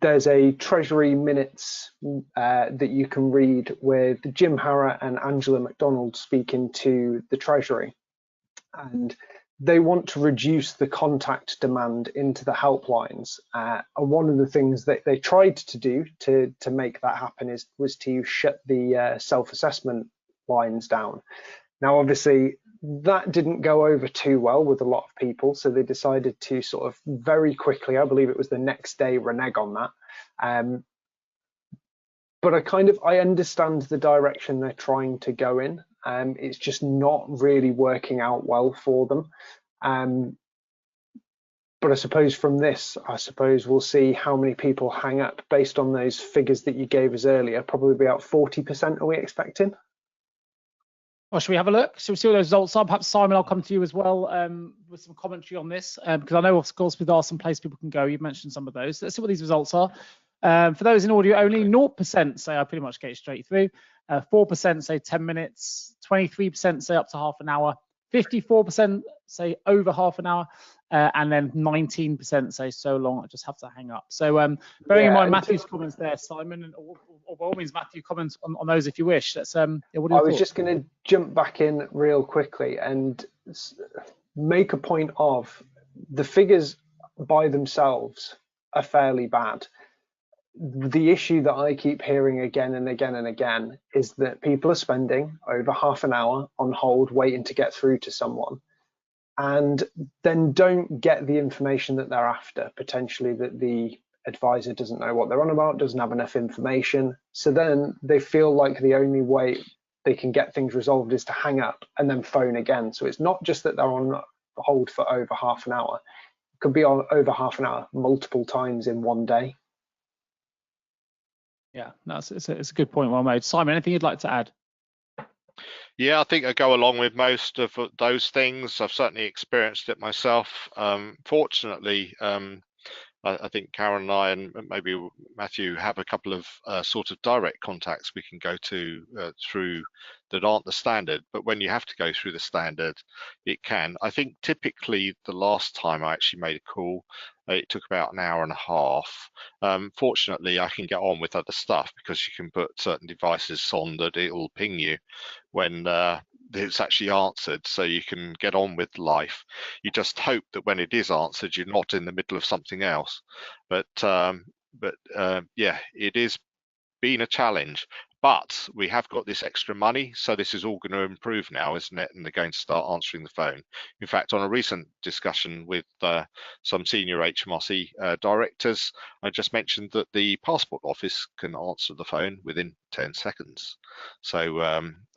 There's a Treasury minutes that you can read with Jim Harrah and Angela MacDonald speaking to the Treasury, and they want to reduce the contact demand into the helplines. And one of the things that they tried to do to make that happen was to shut the self-assessment lines down. Now, obviously, that didn't go over too well with a lot of people, so they decided to sort of very quickly, I believe it was the next day, renege on that. But I understand the direction they're trying to go in. It's just not really working out well for them. But I suppose from this, we'll see how many people hang up based on those figures that you gave us earlier. Probably about 40% are we expecting? Well, should we have a look? Should we see what those results are? Perhaps Simon, I'll come to you as well with some commentary on this, because I know, of course, there are some places people can go. You've mentioned some of those. Let's see what these results are. For those in audio only, 0% say I pretty much get straight through. 4% say 10 minutes. 23% say up to half an hour. 54% say over half an hour. And then 19% say so long I just have to hang up. So bearing in mind Matthew's comments there, Simon, and or by all means, Matthew, comments on those if you wish. That's what are your thoughts? I was just going to jump back in real quickly and make a point of the figures by themselves are fairly bad. The issue that I keep hearing again and again and again is that people are spending over half an hour on hold waiting to get through to someone, and then don't get the information that they're after, potentially that the advisor doesn't know what they're on about, doesn't have enough information. So then they feel like the only way they can get things resolved is to hang up and then phone again. So it's not just that they're on hold for over half an hour. It could be on over half an hour multiple times in one day. Yeah, no, it's a good point, well made. Simon, anything you'd like to add? Yeah, I think I go along with most of those things. I've certainly experienced it myself. Fortunately, I think Karen and I, and maybe Matthew, have a couple of sort of direct contacts we can go to through that aren't the standard. But when you have to go through the standard, it can. I think typically the last time I actually made a call, it took about an hour and a half. Fortunately, I can get on with other stuff because you can put certain devices on that it will ping you when it's actually answered, so you can get on with life. You just hope that when it is answered, you're not in the middle of something else. But yeah, it is been a challenge. But we have got this extra money, so this is all going to improve now, isn't it? And they're going to start answering the phone. In fact, on a recent discussion with some senior HMRC directors, I just mentioned that the passport office can answer the phone within 10 seconds. So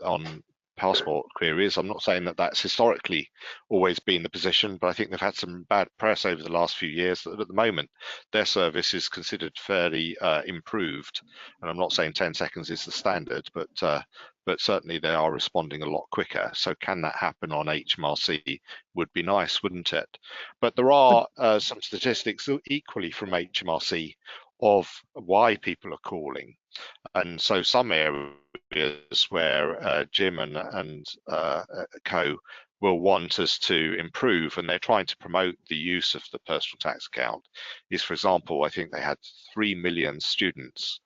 on passport queries, I'm not saying that that's historically always been the position, but I think they've had some bad press over the last few years that at the moment their service is considered fairly improved. And I'm not saying 10 seconds is the standard, but certainly they are responding a lot quicker. So can that happen on HMRC? Would be nice, wouldn't it? But there are some statistics equally from HMRC of why people are calling. And so some areas where Jim and co will want us to improve, and they're trying to promote the use of the personal tax account, is, for example, I think they had 3 million students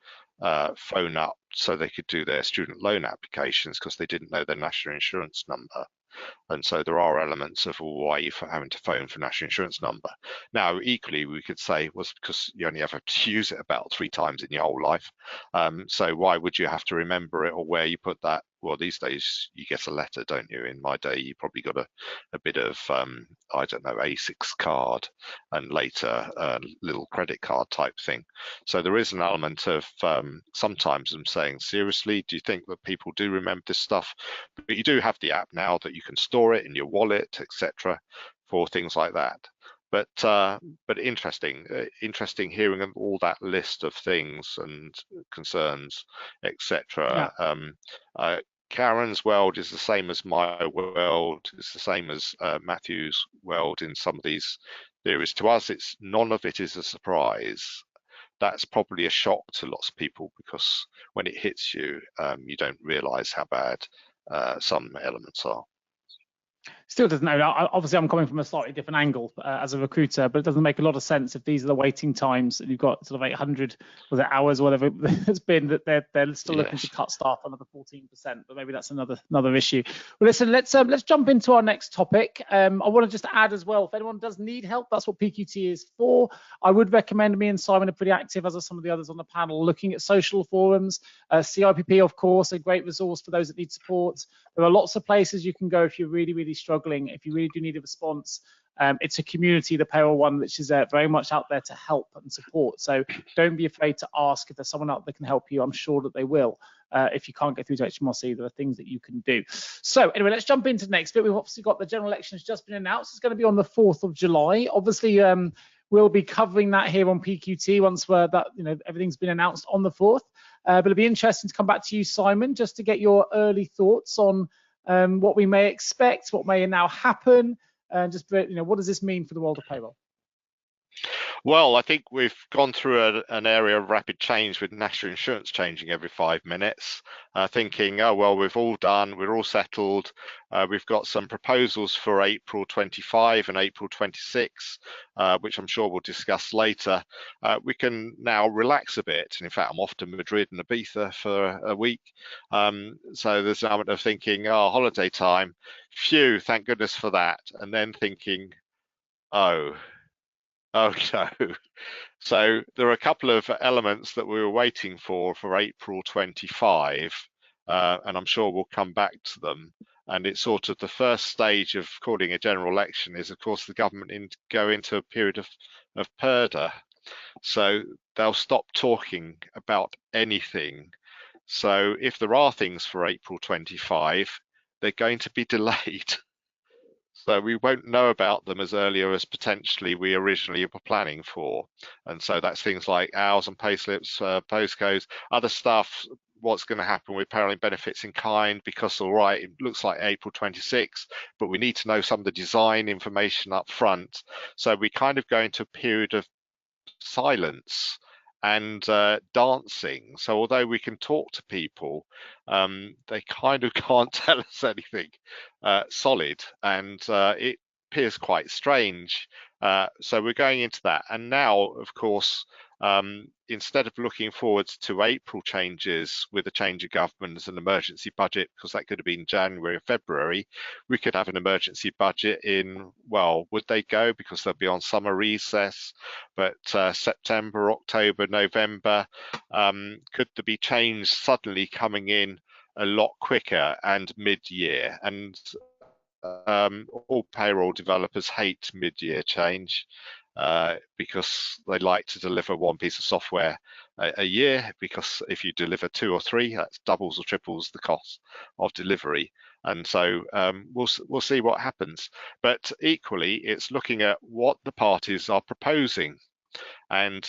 phone up so they could do their student loan applications because they didn't know their national insurance number. And so there are elements of why you're having to phone for national insurance number. Now, equally, we could say was because you only have to use it about 3 times in your whole life. So why would you have to remember it or where you put that well, these days you get a letter, don't you? In my day, you probably got a bit of, I don't know, ASICS card, and later a little credit card type thing. So there is an element of sometimes I'm saying, seriously, do you think that people do remember this stuff? But you do have the app now that you can store it in your wallet, etc., for things like that. But interesting hearing of all that list of things and concerns, etc. Karen's world is the same as my world. It's the same as Matthew's world in some of these theories. To us, it's none of it is a surprise. That's probably a shock to lots of people, because when it hits you, you don't realise how bad some elements are. Still doesn't know. Obviously, I'm coming from a slightly different angle as a recruiter, but it doesn't make a lot of sense if these are the waiting times and you've got sort of 800 hours or whatever it's been, that they're still looking to cut staff another 14%. But maybe that's another issue. Well, listen, let's jump into our next topic. I want to just add as well, if anyone does need help, that's what PQT is for. I would recommend, me and Simon are pretty active, as are some of the others on the panel, looking at social forums. CIPP, of course, a great resource for those that need support. There are lots of places you can go if you're really struggling, if you really do need a response. It's a community, the payroll one, which is very much out there to help and support. So don't be afraid to ask if there's someone out there that can help you. I'm sure that they will. If you can't get through to HMRC, there are things that you can do. So anyway, let's jump into the next bit. We've obviously got the general elections just been announced. It's going to be on the 4th of July. Obviously, we'll be covering that here on PQT once everything's been announced on the 4th. But it'll be interesting to come back to you, Simon, just to get your early thoughts on what we may expect, what may now happen, and just what does this mean for the world of payroll? Well, I think we've gone through an area of rapid change with national insurance changing every 5 minutes, thinking, oh, well, we're all settled. We've got some proposals for April 25 and April 26, which I'm sure we'll discuss later. We can now relax a bit. And in fact, I'm off to Madrid and Ibiza for a week. So there's an element of thinking, oh, holiday time, phew, thank goodness for that. And then thinking, oh no. So there are a couple of elements that we were waiting for April 25, and I'm sure we'll come back to them. And it's sort of the first stage of calling a general election is, of course, the government go into a period of purdah. So they'll stop talking about anything. So if there are things for April 25, they're going to be delayed. So we won't know about them as earlier as potentially we originally were planning for. And so that's things like hours and payslips, postcodes, other stuff, what's going to happen with payroll benefits in kind, because all right, it looks like April 26, but we need to know some of the design information up front. So we kind of go into a period of silence and dancing. So although we can talk to people, they kind of can't tell us anything solid, and it appears quite strange. So we're going into that. And now, of course, instead of looking forward to April changes with a change of government as an emergency budget, because that could have been January or February, we could have an emergency budget in, well, would they go, because they'll be on summer recess, but September, October, November, could there be change suddenly coming in a lot quicker and mid-year? And all payroll developers hate mid-year change, because they like to deliver one piece of software a year, because if you deliver 2 or 3, that's doubles or triples the cost of delivery. And so we'll see what happens. But equally, it's looking at what the parties are proposing, and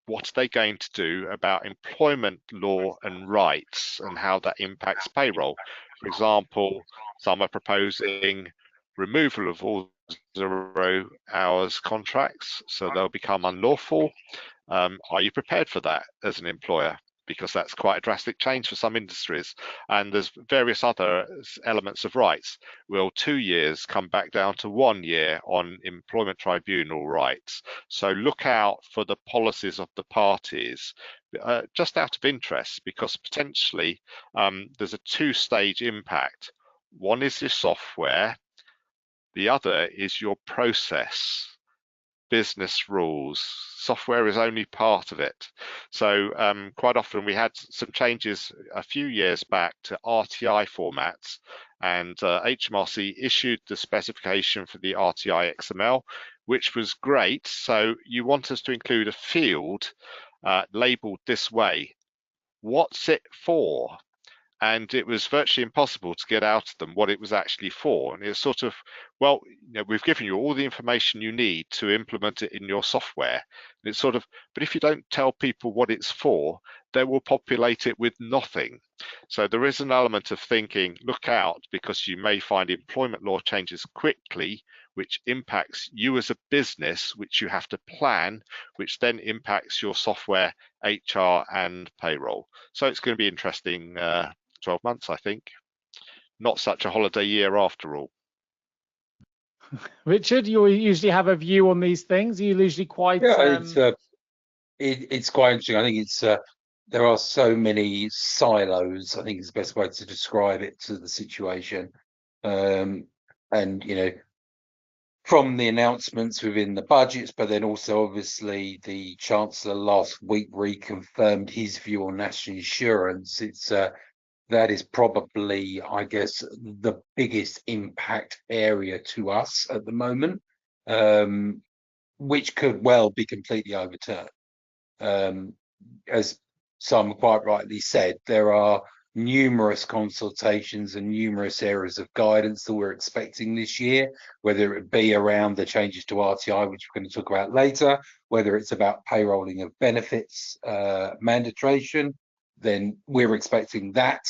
what are they going to do about employment law and rights, and how that impacts payroll. For example, some are proposing removal of all 0 hours contracts, so they'll become unlawful. Are you prepared for that as an employer? Because that's quite a drastic change for some industries. And there's various other elements of rights. Will 2 years come back down to 1 year on employment tribunal rights? So look out for the policies of the parties, just out of interest, because potentially there's a 2-stage impact. One is your software, the other is your process. business rules. Software is only part of it. So quite often we had some changes a few years back to RTI formats, and HMRC issued the specification for the RTI XML, which was great. So you want us to include a field labeled this way. What's it for? And it was virtually impossible to get out of them what it was actually for. And it's sort of, well, we've given you all the information you need to implement it in your software. And it's sort of, but if you don't tell people what it's for, they will populate it with nothing. So there is an element of thinking, look out, because you may find employment law changes quickly, which impacts you as a business, which you have to plan, which then impacts your software, HR and payroll. So it's going to be interesting 12 months, I think. Not such a holiday year after all. Richard, you usually have a view on these things. Are you usually quite... It's quite interesting. I think it's there are so many silos, I think is the best way to describe it, to the situation. And, from the announcements within the budgets, but then also obviously the Chancellor last week reconfirmed his view on national insurance. It's that is probably, I guess, the biggest impact area to us at the moment, which could well be completely overturned. As Simon quite rightly said, there are numerous consultations and numerous areas of guidance that we're expecting this year, whether it be around the changes to RTI, which we're going to talk about later, whether it's about payrolling of benefits, mandatoration, then we're expecting that.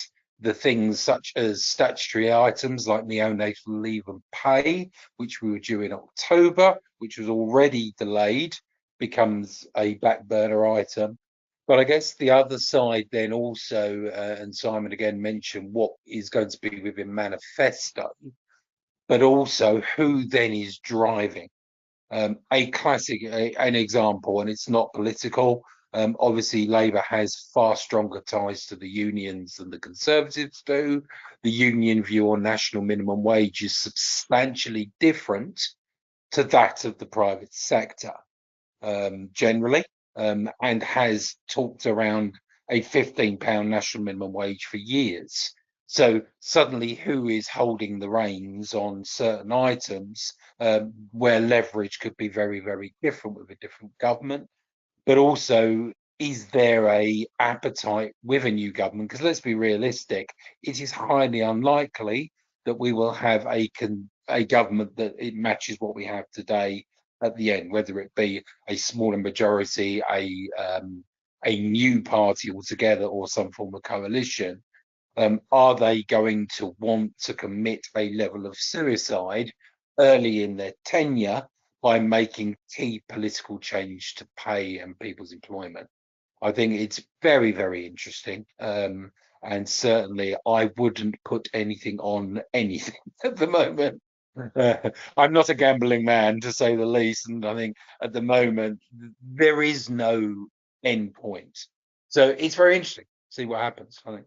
The things such as statutory items like neonatal leave and pay, which we were due in October, which was already delayed, becomes a back burner item. But I guess the other side then also, and Simon again mentioned what is going to be within manifesto, but also who then is driving. A classic, an example, and it's not political. Obviously, Labour has far stronger ties to the unions than the Conservatives do. The union view on national minimum wage is substantially different to that of the private sector, generally, and has talked around a £15 national minimum wage for years. So suddenly, who is holding the reins on certain items where leverage could be very, very different with a different government? But also, is there a appetite with a new government? Because let's be realistic, it is highly unlikely that we will have a government that it matches what we have today at the end, whether it be a smaller majority, a new party altogether, or some form of coalition. Are they going to want to commit a level of suicide early in their tenure by making key political change to pay and people's employment? I think it's very, very interesting. And certainly I wouldn't put anything on anything at the moment. I'm not a gambling man, to say the least, and I think at the moment there is no end point. So it's very interesting to see what happens, I think.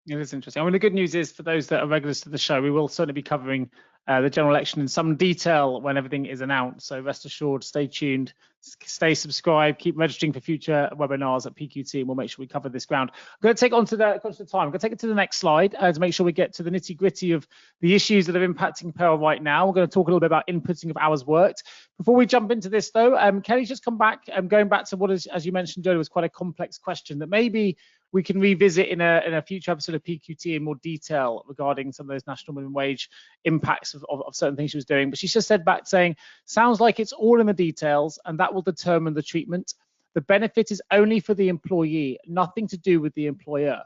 It is interesting. I mean, the good news is, for those that are regulars to the show, we will certainly be covering the general election in some detail when everything is announced. So rest assured, stay tuned, stay subscribed, keep registering for future webinars at PQT, and we'll make sure we cover this ground. I'm going to take on to the time. I'm going to take it to the next slide to make sure we get to the nitty gritty of the issues that are impacting payroll right now. We're going to talk a little bit about inputting of hours worked. Before we jump into this, though, Kelly's just come back, going back to what is, as you mentioned, Joe, was quite a complex question that maybe we can revisit in a future episode of PQT in more detail regarding some of those national minimum wage impacts of certain things she was doing. But she just said back saying, sounds like it's all in the details and that will determine the treatment. The benefit is only for the employee, nothing to do with the employer.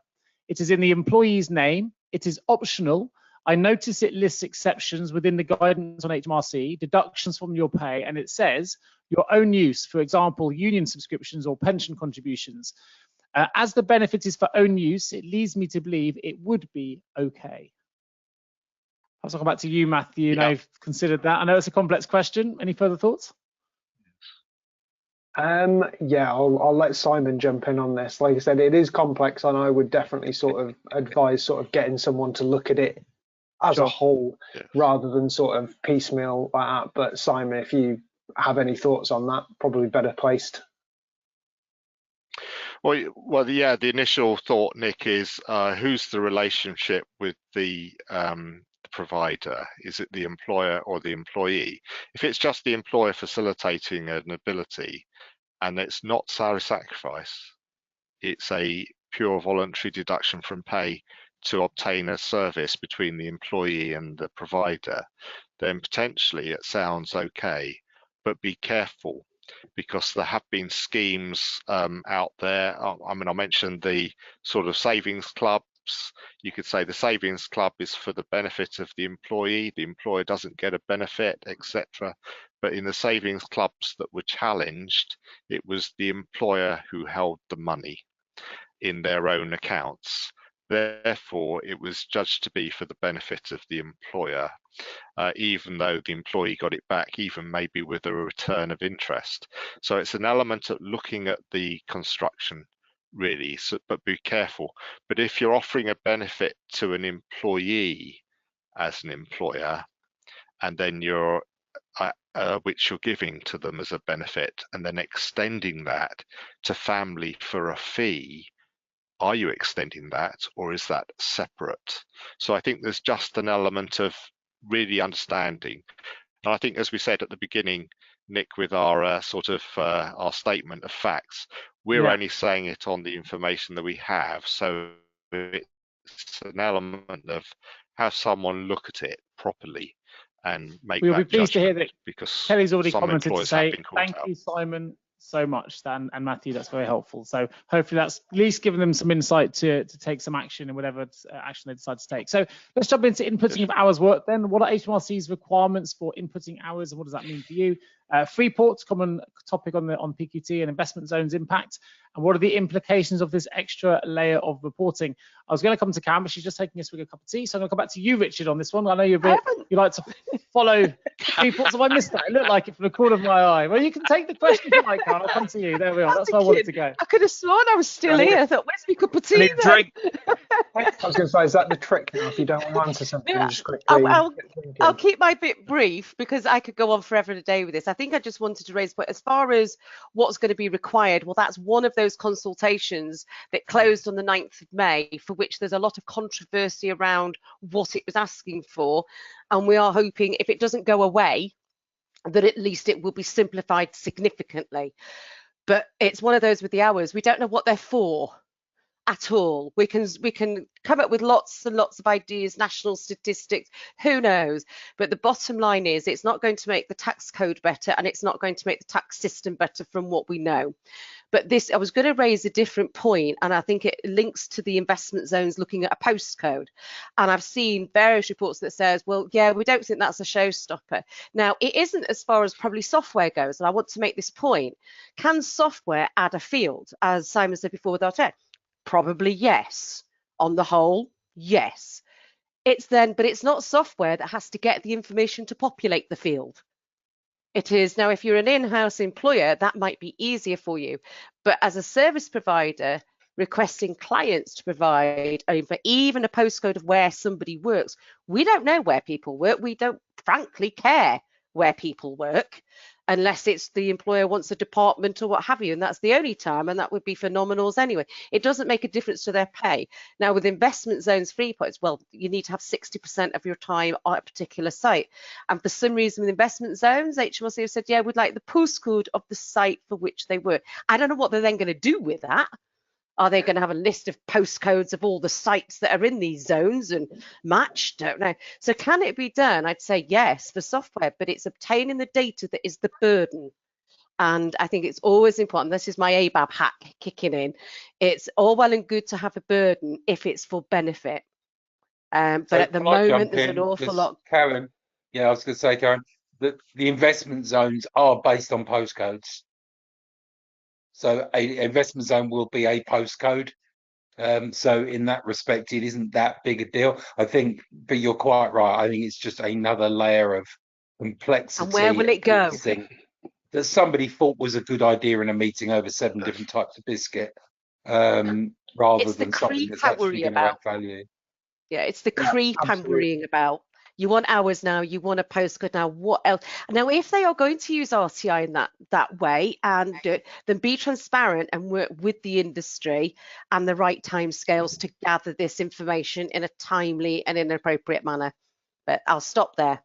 It is in the employee's name. It is optional. I notice it lists exceptions within the guidance on HMRC, deductions from your pay, and it says your own use, for example, union subscriptions or pension contributions. As the benefit is for own use, it leads me to believe it would be okay. I'll talk back to you, Matthew. Yeah. I've considered that. I know it's a complex question. Any further thoughts? Yeah, I'll let Simon jump in on this. Like I said, it is complex, and I would definitely sort of advise sort of getting someone to look at it as a whole, rather than sort of piecemeal like that. But Simon, if you have any thoughts on that, probably better placed. Well, yeah, the initial thought, Nick, is who's the relationship with the provider? Is it the employer or the employee? If it's just the employer facilitating an ability and it's not salary sacrifice, it's a pure voluntary deduction from pay to obtain a service between the employee and the provider, then potentially it sounds okay, but be careful, because there have been schemes out there. I mean, I mentioned the sort of savings clubs. You could say the savings club is for the benefit of the employee. The employer doesn't get a benefit, etc. But in the savings clubs that were challenged, it was the employer who held the money in their own accounts. Therefore, it was judged to be for the benefit of the employer, even though the employee got it back, even maybe with a return of interest. So it's an element of looking at the construction, really, but be careful. But if you're offering a benefit to an employee as an employer, and then you're which you're giving to them as a benefit, and then extending that to family for a fee, are you extending that, or is that separate? So I think there's just an element of really understanding. And I think, as we said at the beginning, Nick, with our our statement of facts, we're only saying it on the information that we have. So it's an element of have someone look at it properly and make We'll that be pleased to hear that because Kelly's already some commented to employers have say been caught thank out. you, Simon, so much, Stan and Matthew. That's very helpful. So hopefully that's at least given them some insight to take some action in whatever action they decide to take. So let's jump into inputting of hours work then. What are HMRC's requirements for inputting hours, and what does that mean for you? Freeport's common topic on PQT, and investment zones impact, and what are the implications of this extra layer of reporting? I was going to come to Cam, but she's just taking a swig of cup of tea, so I'm going to come back to you, Richard, on this one. I know you like to follow Freeport's. Have I missed that? It looked like it from the corner of my eye. Well, you can take the question if you like, Cam. I'll come to you. There we are. That's where I wanted to go. I could have sworn I was still here. I thought, where's my cup of tea? I was going to say, is that the trick now? If you don't want to answer something, Yeah, just quickly. I'll keep my bit brief because I could go on forever and a day with this. I think I just wanted to raise, but as far as what's going to be required, well, that's one of those consultations that closed on the 9th of May, for which there's a lot of controversy around what it was asking for. And we are hoping, if it doesn't go away, that at least it will be simplified significantly. But it's one of those with the hours. We don't know what they're for at all. We can come up with lots and lots of ideas, national statistics, who knows? But the bottom line is it's not going to make the tax code better, and it's not going to make the tax system better from what we know. But this, I was going to raise a different point, and I think it links to the investment zones looking at a postcode. And I've seen various reports that says, well, yeah, we don't think that's a showstopper. Now, it isn't as far as probably software goes, and I want to make this point. Can software add a field, as Simon said before with our tech? Probably yes. On the whole, yes. But it's not software that has to get the information to populate the field. It is. Now, if you're an in-house employer, that might be easier for you. But as a service provider, requesting clients to provide even a postcode of where somebody works, we don't know where people work. We don't frankly care where people work, unless it's the employer wants a department or what have you, and that's the only time, and that would be for nominals anyway. It doesn't make a difference to their pay. Now, with investment zones Freeports, well, you need to have 60% of your time on a particular site, and for some reason with investment zones, HMRC have said, yeah, we'd like the postcode of the site for which they work. I don't know what they're then going to do with that. Are they going to have a list of postcodes of all the sites that are in these zones and match? Don't know. So can it be done? I'd say yes for software, but it's obtaining the data that is the burden. And I think it's always important. This is my ABAB hack kicking in. It's all well and good to have a burden if it's for benefit. But So at the can I moment, jump there's in? an awful lot. Karen, yeah, I was going to say, Karen, that the investment zones are based on postcodes. So an investment zone will be a postcode. So in that respect, it isn't that big a deal, I think. But you're quite right. I think it's just another layer of complexity. And where will it go? That somebody thought was a good idea in a meeting over 7 different types of biscuit, rather It's the than something creep that's I actually worry going to add about. value. Yeah, it's the creep I'm worrying about. You want hours now, you want a postcode now, what else? Now, if they are going to use RTI in that way and do it, then be transparent and work with the industry and the right timescales to gather this information in a timely and in an appropriate manner. But I'll stop there.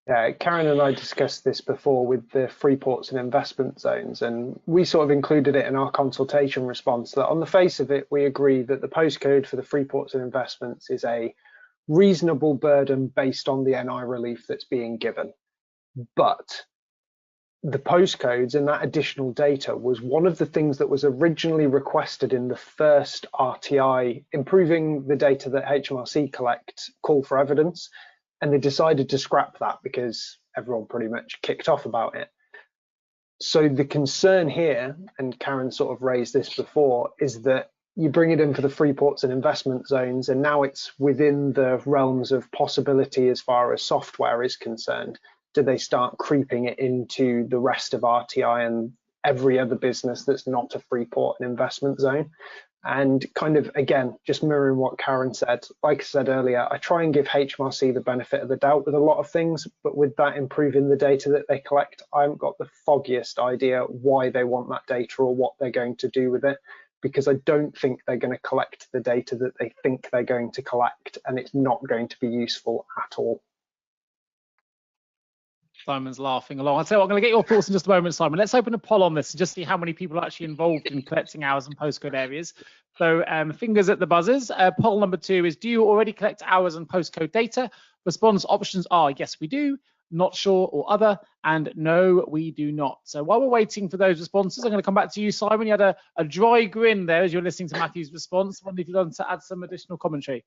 Karen and I discussed this before with the free ports and investment zones, and we sort of included it in our consultation response that on the face of it, we agree that the postcode for the free ports and investments is a reasonable burden based on the NI relief that's being given. But the postcodes and that additional data was one of the things that was originally requested in the first RTI, improving the data that HMRC collect call for evidence, and they decided to scrap that because everyone pretty much kicked off about it. So the concern here, and Karen sort of raised this before, is that you bring it in for the free ports and investment zones, and now it's within the realms of possibility as far as software is concerned. Do they start creeping it into the rest of RTI and every other business that's not a free port and investment zone? And kind of, again, just mirroring what Karen said, like I said earlier, I try and give HMRC the benefit of the doubt with a lot of things, but with that improving the data that they collect, I haven't got the foggiest idea why they want that data or what they're going to do with it, because I don't think they're going to collect the data that they think they're going to collect, and it's not going to be useful at all. Simon's laughing along. I'll tell you what, I'm going to get your thoughts in just a moment, Simon. Let's open a poll on this and just see how many people are actually involved in collecting hours and postcode areas. So fingers at the buzzers. Poll number 2 is, do you already collect hours and postcode data? Response options are yes, we do, not sure or other, and no, we do not. So while we're waiting for those responses, I'm going to come back to you, Simon. You had a dry grin there as you're listening to Matthew's response. I wonder if you'd like to add some additional commentary.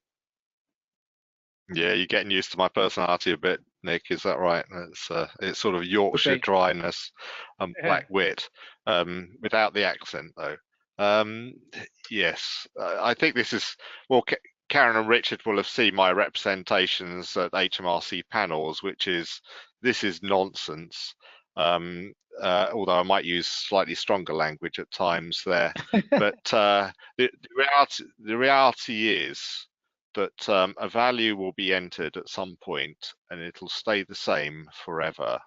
Yeah, you're getting used to my personality a bit, Nick. Is that right? It's sort of Yorkshire dryness and black wit, without the accent though. Yes, I think this is, well, Karen and Richard will have seen my representations at HMRC panels, which is, this is nonsense. Although I might use slightly stronger language at times there, but the reality is that a value will be entered at some point and it'll stay the same forever.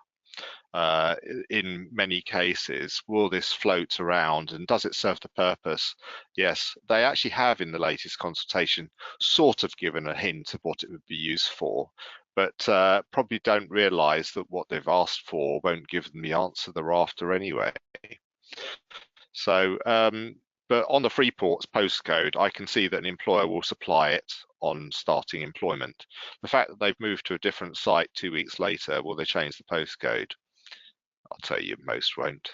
In many cases, will this float around and does it serve the purpose? Yes, they actually have in the latest consultation sort of given a hint of what it would be used for, but probably don't realise that what they've asked for won't give them the answer they're after anyway. So, but on the free ports postcode, I can see that an employer will supply it on starting employment. The fact that they've moved to a different site 2 weeks later, will they change the postcode? I'll tell you, most won't.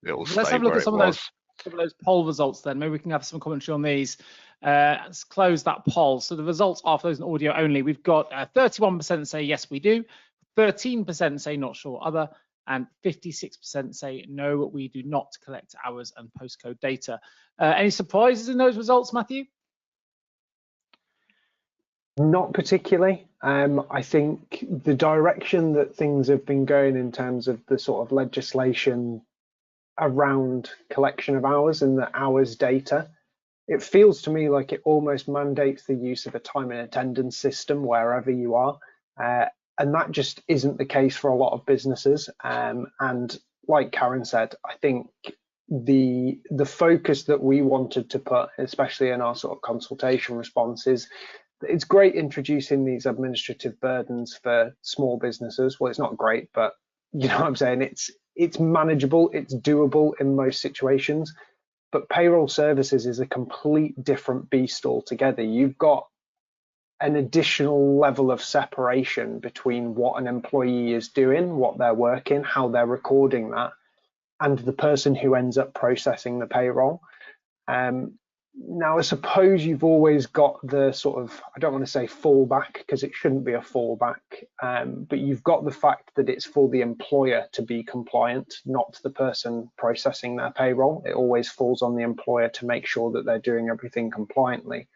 It'll stay Let's have a look where at some it of those poll results then. Maybe we can have some commentary on these. Let's close that poll. So the results are for those in audio only. We've got 31% say yes, we do, 13% say not sure other, and 56% say no, we do not collect hours and postcode data. Any surprises in those results, Matthew? Not particularly. I think the direction that things have been going in terms of the sort of legislation around collection of hours and the hours data, it feels to me like it almost mandates the use of a time and attendance system wherever you are. And that just isn't the case for a lot of businesses. And like Karen said, I think the focus that we wanted to put, especially in our sort of consultation responses, it's great introducing these administrative burdens for small businesses. Well, it's not great, but you know what I'm saying? It's manageable, it's doable in most situations. But payroll services is a complete different beast altogether. You've got an additional level of separation between what an employee is doing, what they're working, how they're recording that, and the person who ends up processing the payroll. Now, I suppose you've always got the sort of, I don't want to say fallback because it shouldn't be a fallback, but you've got the fact that it's for the employer to be compliant, not the person processing their payroll. It always falls on the employer to make sure that they're doing everything compliantly.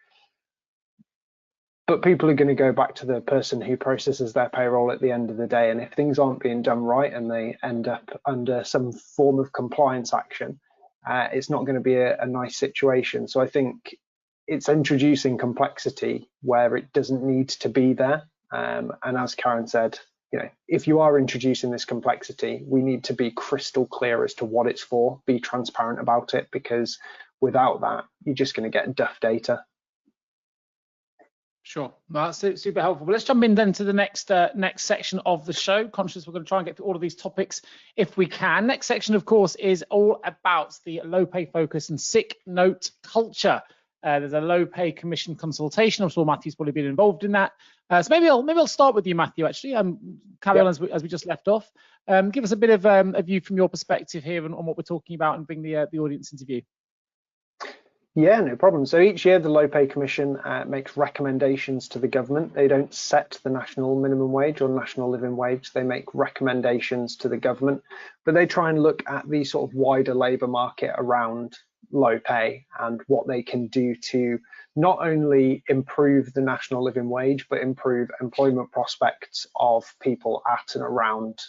But people are going to go back to the person who processes their payroll at the end of the day. And if things aren't being done right and they end up under some form of compliance action, it's not going to be a nice situation. So I think it's introducing complexity where it doesn't need to be there. And as Karen said, if you are introducing this complexity, we need to be crystal clear as to what it's for, be transparent about it, because without that, you're just going to get duff data. Sure, that's super helpful. But let's jump in then to the next section of the show. Conscious we're going to try and get through all of these topics if we can. Next section, of course, is all about the low pay focus and sick note culture. There's a low pay commission consultation. I'm sure Matthew's probably been involved in that. So maybe I'll start with you, Matthew. Actually, carry on as we just left off. Give us a bit of a view from your perspective here on what we're talking about, and bring the audience into view. Yeah, no problem. So each year the Low Pay Commission makes recommendations to the government. They don't set the national minimum wage or national living wage. They make recommendations to the government, but they try and look at the sort of wider labour market around low pay and what they can do to not only improve the national living wage, but improve employment prospects of people at and around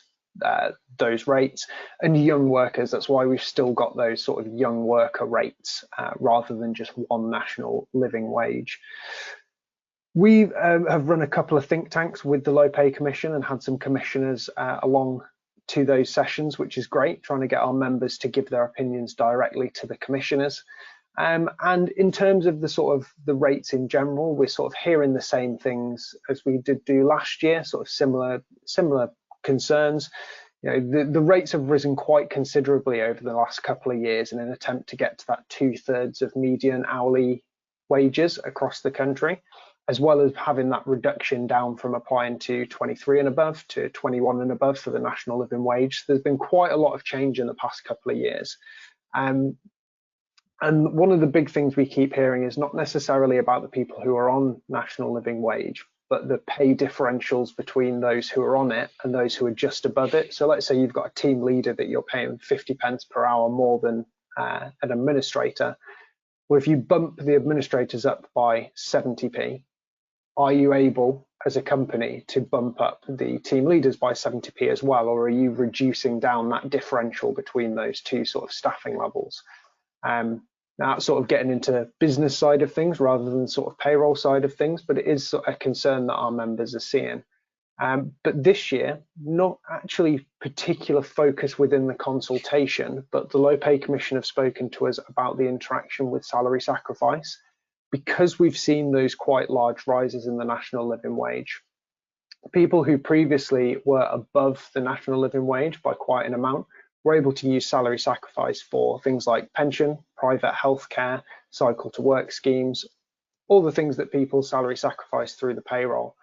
those rates, and young workers. That's why we've still got those sort of young worker rates rather than just one national living wage. We have run a couple of think tanks with the Low Pay Commission and had some commissioners along to those sessions, which is great, trying to get our members to give their opinions directly to the commissioners. And in terms of the rates in general, we're sort of hearing the same things as we did do last year, sort of similar concerns. The rates have risen quite considerably over the last couple of years in an attempt to get to that 2/3 of median hourly wages across the country, as well as having that reduction down from applying to 23 and above to 21 and above for the national living wage. So there's been quite a lot of change in the past couple of years. And one of the big things we keep hearing is not necessarily about the people who are on national living wage, but the pay differentials between those who are on it and those who are just above it. So let's say you've got a team leader that you're paying 50 pence per hour more than an administrator. Well, if you bump the administrators up by 70p, are you able as a company to bump up the team leaders by 70p as well, or are you reducing down that differential between those two sort of staffing levels? Now it's sort of getting into business side of things rather than sort of payroll side of things, but it is a concern that our members are seeing. But this year, not actually particular focus within the consultation, but the Low Pay Commission have spoken to us about the interaction with salary sacrifice, because we've seen those quite large rises in the national living wage. People who previously were above the national living wage by quite an amount were able to use salary sacrifice for things like pension, private healthcare, cycle to work schemes, all the things that people salary sacrifice through the payroll.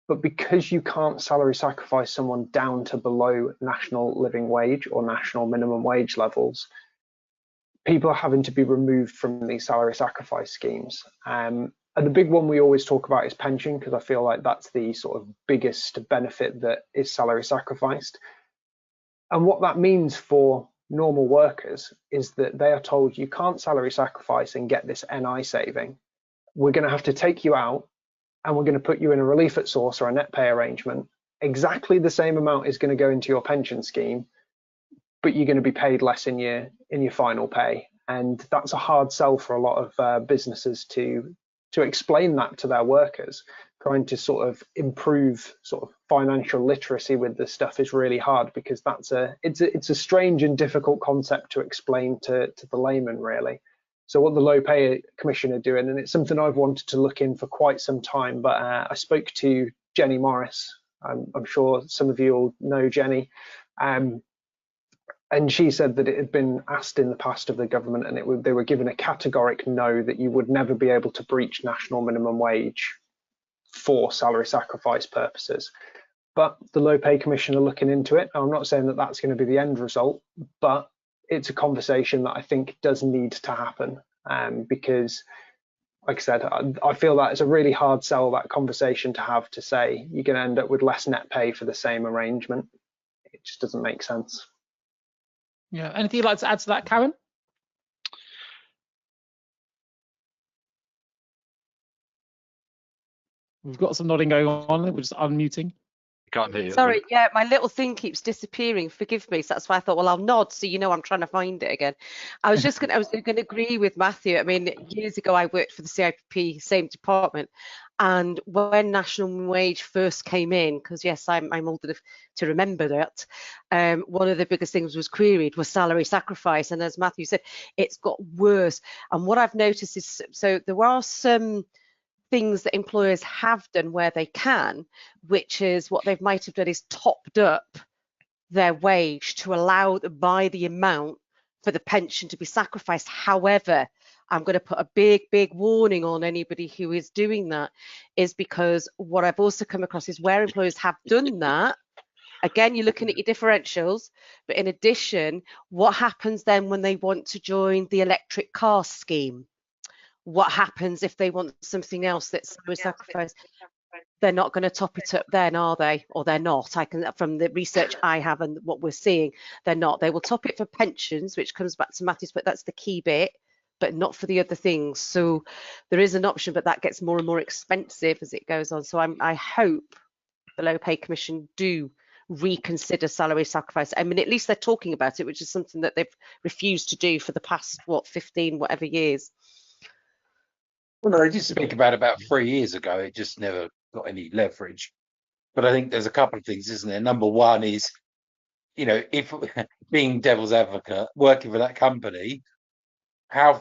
But because you can't salary sacrifice someone down to below national living wage or national minimum wage levels, people are having to be removed from these salary sacrifice schemes. And the big one we always talk about is pension, because I feel like that's the sort of biggest benefit that is salary sacrificed. And what that means for normal workers is that they are told you can't salary sacrifice and get this NI saving. We're going to have to take you out and we're going to put you in a relief at source or a net pay arrangement. Exactly the same amount is going to go into your pension scheme, but you're going to be paid less in your final pay. And that's a hard sell for a lot of businesses to explain that to their workers. Trying to sort of improve sort of financial literacy with this stuff is really hard, because it's a strange and difficult concept to explain to the layman, really. So what the Low Pay Commission are doing, and it's something I've wanted to look in for quite some time, but I spoke to Jenny Morris. I'm sure some of you all know Jenny. And she said that it had been asked in the past of the government, and they were given a categoric no, that you would never be able to breach national minimum wage for salary sacrifice purposes. But the Low Pay Commission are looking into it. I'm not saying that that's going to be the end result, but it's a conversation that I think does need to happen, because, like I said, I feel that it's a really hard sell, that conversation to have, to say you're going to end up with less net pay for the same arrangement. It just doesn't make sense. Yeah. Anything you'd like to add to that, Karen? We've got some nodding going on. We're just unmuting. Can't hear you. Sorry, yeah, my little thing keeps disappearing. Forgive me. So that's why I thought, well, I'll nod so you know I'm trying to find it again. I was going to agree with Matthew. I mean, years ago I worked for the CIPP, same department, And when national wage first came in, because yes, I'm old enough to remember that, one of the biggest things was queried was salary sacrifice. And as Matthew said, it's got worse. And what I've noticed is, so there are some things that employers have done where they can, which is what they might have done is topped up their wage to allow by the amount for the pension to be sacrificed. However, I'm going to put a big warning on anybody who is doing that, is because what I've also come across is where employers have done that, again, you're looking at your differentials, but in addition, what happens then when they want to join the electric car scheme? What happens if they want something else that's salary sacrifice? They're not going to top it up then, are they? Or they're not. I can, from the research I have and what we're seeing, they're not. They will top it for pensions, which comes back to Matthew's, but that's the key bit, but not for the other things. So there is an option, but that gets more and more expensive as it goes on. So I hope the Low Pay Commission do reconsider salary sacrifice. I mean, at least they're talking about it, which is something that they've refused to do for the past, 15 whatever years. Well, no, they did speak about 3 years ago. It just never got any leverage. But I think there's a couple of things, isn't there? Number one is, if being devil's advocate, working for that company,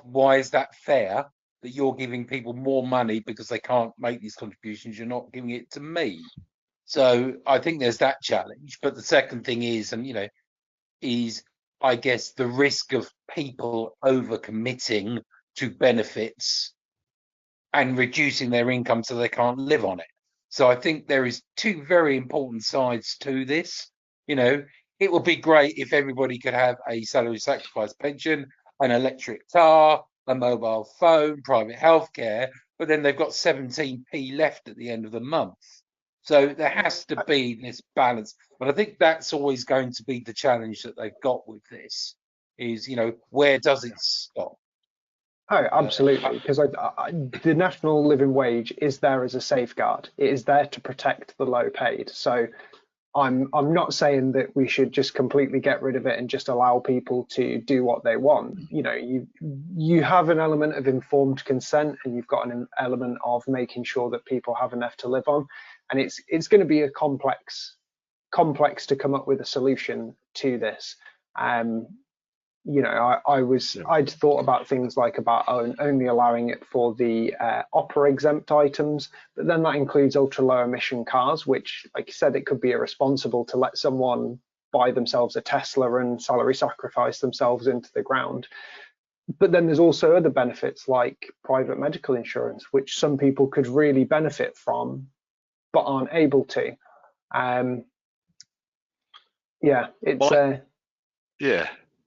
why is that fair that you're giving people more money because they can't make these contributions? You're not giving it to me. So I think there's that challenge. But the second thing is, is I guess the risk of people overcommitting to benefits and reducing their income so they can't live on it. So I think there is two very important sides to this. It would be great if everybody could have a salary sacrifice pension, an electric car, a mobile phone, private healthcare, but then they've got 17p left at the end of the month. So there has to be this balance. But I think that's always going to be the challenge that they've got with this is, where does it stop? Oh, absolutely, because the national living wage is there as a safeguard. It is there to protect the low paid. So I'm not saying that we should just completely get rid of it and just allow people to do what they want. You have an element of informed consent, and you've got an element of making sure that people have enough to live on. And it's going to be a complex to come up with a solution to this. I'd thought about things like about only allowing it for the OPRA exempt items, but then that includes ultra low emission cars, which, like you said, it could be irresponsible to let someone buy themselves a Tesla and salary sacrifice themselves into the ground. But then there's also other benefits like private medical insurance, which some people could really benefit from, but aren't able to.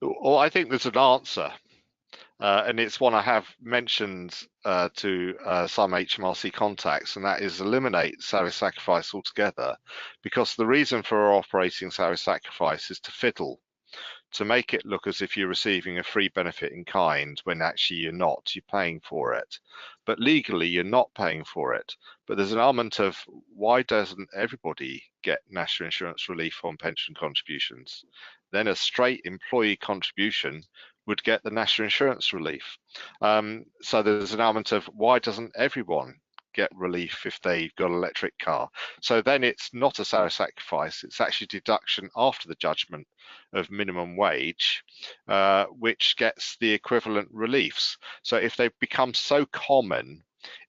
Well, I think there's an answer, and it's one I have mentioned to some HMRC contacts, and that is eliminate salary sacrifice altogether, because the reason for operating salary sacrifice is to fiddle, to make it look as if you're receiving a free benefit in kind when actually you're not, you're paying for it. But legally, you're not paying for it. But there's an element of, why doesn't everybody get national insurance relief on pension contributions? Then a straight employee contribution would get the national insurance relief. So there's an element of, why doesn't everyone get relief if they've got an electric car? So then it's not a salary sacrifice, it's actually deduction after the judgment of minimum wage, which gets the equivalent reliefs. So if they become so common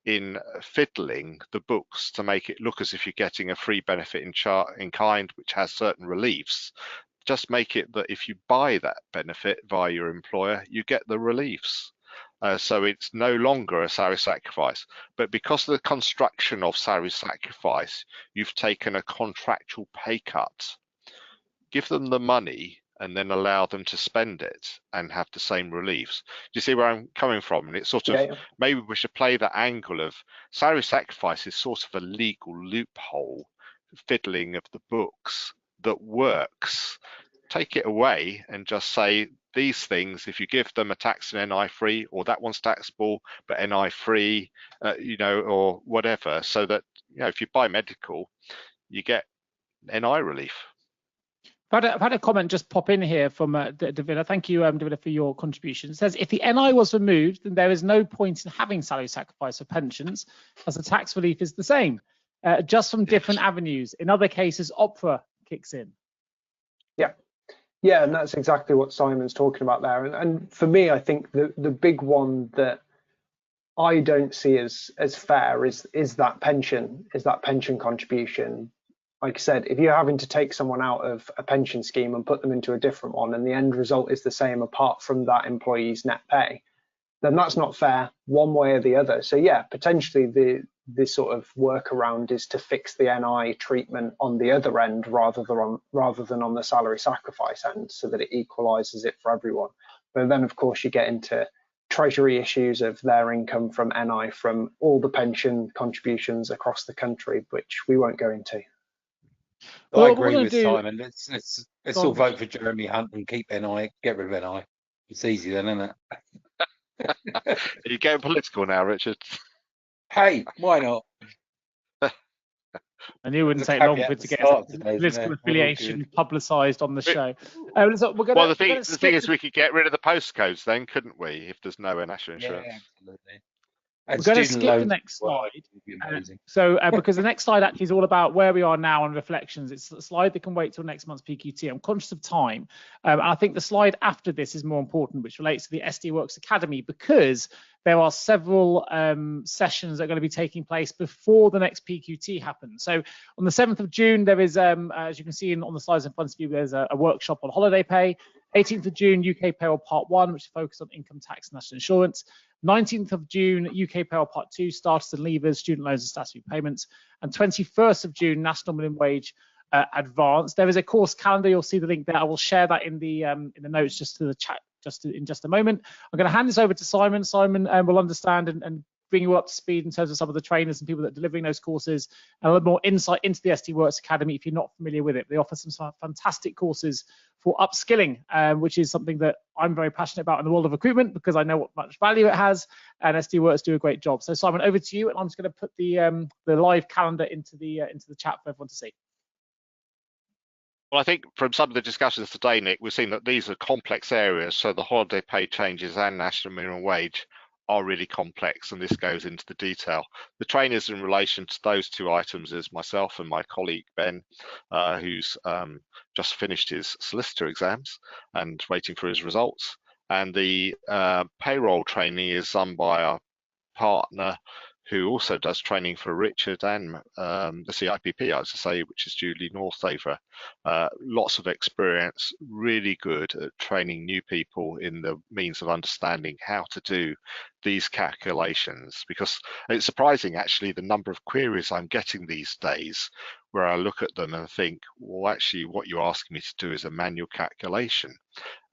in fiddling the books to make it look as if you're getting a free benefit in kind, which has certain reliefs, just make it that if you buy that benefit via your employer, you get the reliefs. So it's no longer a salary sacrifice. But because of the construction of salary sacrifice, you've taken a contractual pay cut. Give them the money and then allow them to spend it and have the same reliefs. Do you see where I'm coming from? And it's sort of, maybe we should play that angle of salary sacrifice is sort of a legal loophole, fiddling of the books that works. Take it away and just say these things, if you give them a tax and NI free, or that one's taxable but NI free, or whatever, so that if you buy medical, you get NI relief. I've had a comment just pop in here from Davida. Thank you, Davida, for your contribution. It says, if the NI was removed, then there is no point in having salary sacrifice for pensions, as the tax relief is the same, just from different avenues. In other cases, opera kicks in. Yeah, and that's exactly what Simon's talking about there. And for me, I think the big one that I don't see as fair is that pension contribution. Like I said, if you're having to take someone out of a pension scheme and put them into a different one, and the end result is the same apart from that employee's net pay, then that's not fair one way or the other. So yeah, potentially the sort of workaround is to fix the NI treatment on the other end rather than on the salary sacrifice end, so that it equalises it for everyone. But then of course you get into treasury issues of their income from NI from all the pension contributions across the country, which we won't go into. I agree with Simon. Let's all vote for Jeremy Hunt and keep NI, get rid of NI. It's easy then, isn't it? Are you getting political now, Richard? Hey, why not? I knew it wouldn't take long for it to get political affiliation publicised on the show. Well, the thing is, we could get rid of the postcodes then, couldn't we, if there's no national insurance? Yeah, absolutely. We're going to skip the next slide. Because the next slide actually is all about where we are now and reflections. It's a slide that can wait till next month's PQT. I'm conscious of time. And I think the slide after this is more important, which relates to the SD Worx Academy, because there are several sessions that are going to be taking place before the next PQT happens. So on the 7th of June, there is, as you can see on the slides in front of you, there's a workshop on holiday pay. 18th of June, UK Payroll Part 1, which is focused on income tax and national insurance. 19th of June, UK Payroll Part 2, starters and leavers, student loans and statutory payments. And 21st of June, National Minimum Wage Advanced. There is a course calendar. You'll see the link there. I will share that in the notes just to the chat in just a moment. I'm going to hand this over to Simon. Simon will understand and bring you up to speed in terms of some of the trainers and people that are delivering those courses, and a little more insight into the SD Worx Academy if you're not familiar with it. They offer some fantastic courses for upskilling, which is something that I'm very passionate about in the world of recruitment, because I know what much value it has, and SD Worx do a great job. So Simon, over to you, and I'm just going to put the live calendar into the chat for everyone to see. Well, I think from some of the discussions today, Nick, we've seen that these are complex areas. So the holiday pay changes and national minimum wage are really complex, and this goes into the detail. The trainers in relation to those two items is myself and my colleague Ben, who's just finished his solicitor exams and waiting for his results. And the payroll training is done by our partner, who also does training for Richard and the CIPP, I was to say, which is Julie Northaver. Lots of experience, really good at training new people in the means of understanding how to do these calculations, because it's surprising actually the number of queries I'm getting these days where I look at them and think, well, actually what you're asking me to do is a manual calculation.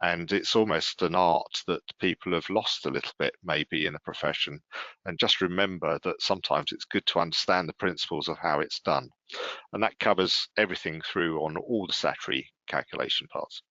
And it's almost an art that people have lost a little bit maybe in the profession. And just remember that sometimes it's good to understand the principles of how it's done. And that covers everything through on all the statutory calculation parts.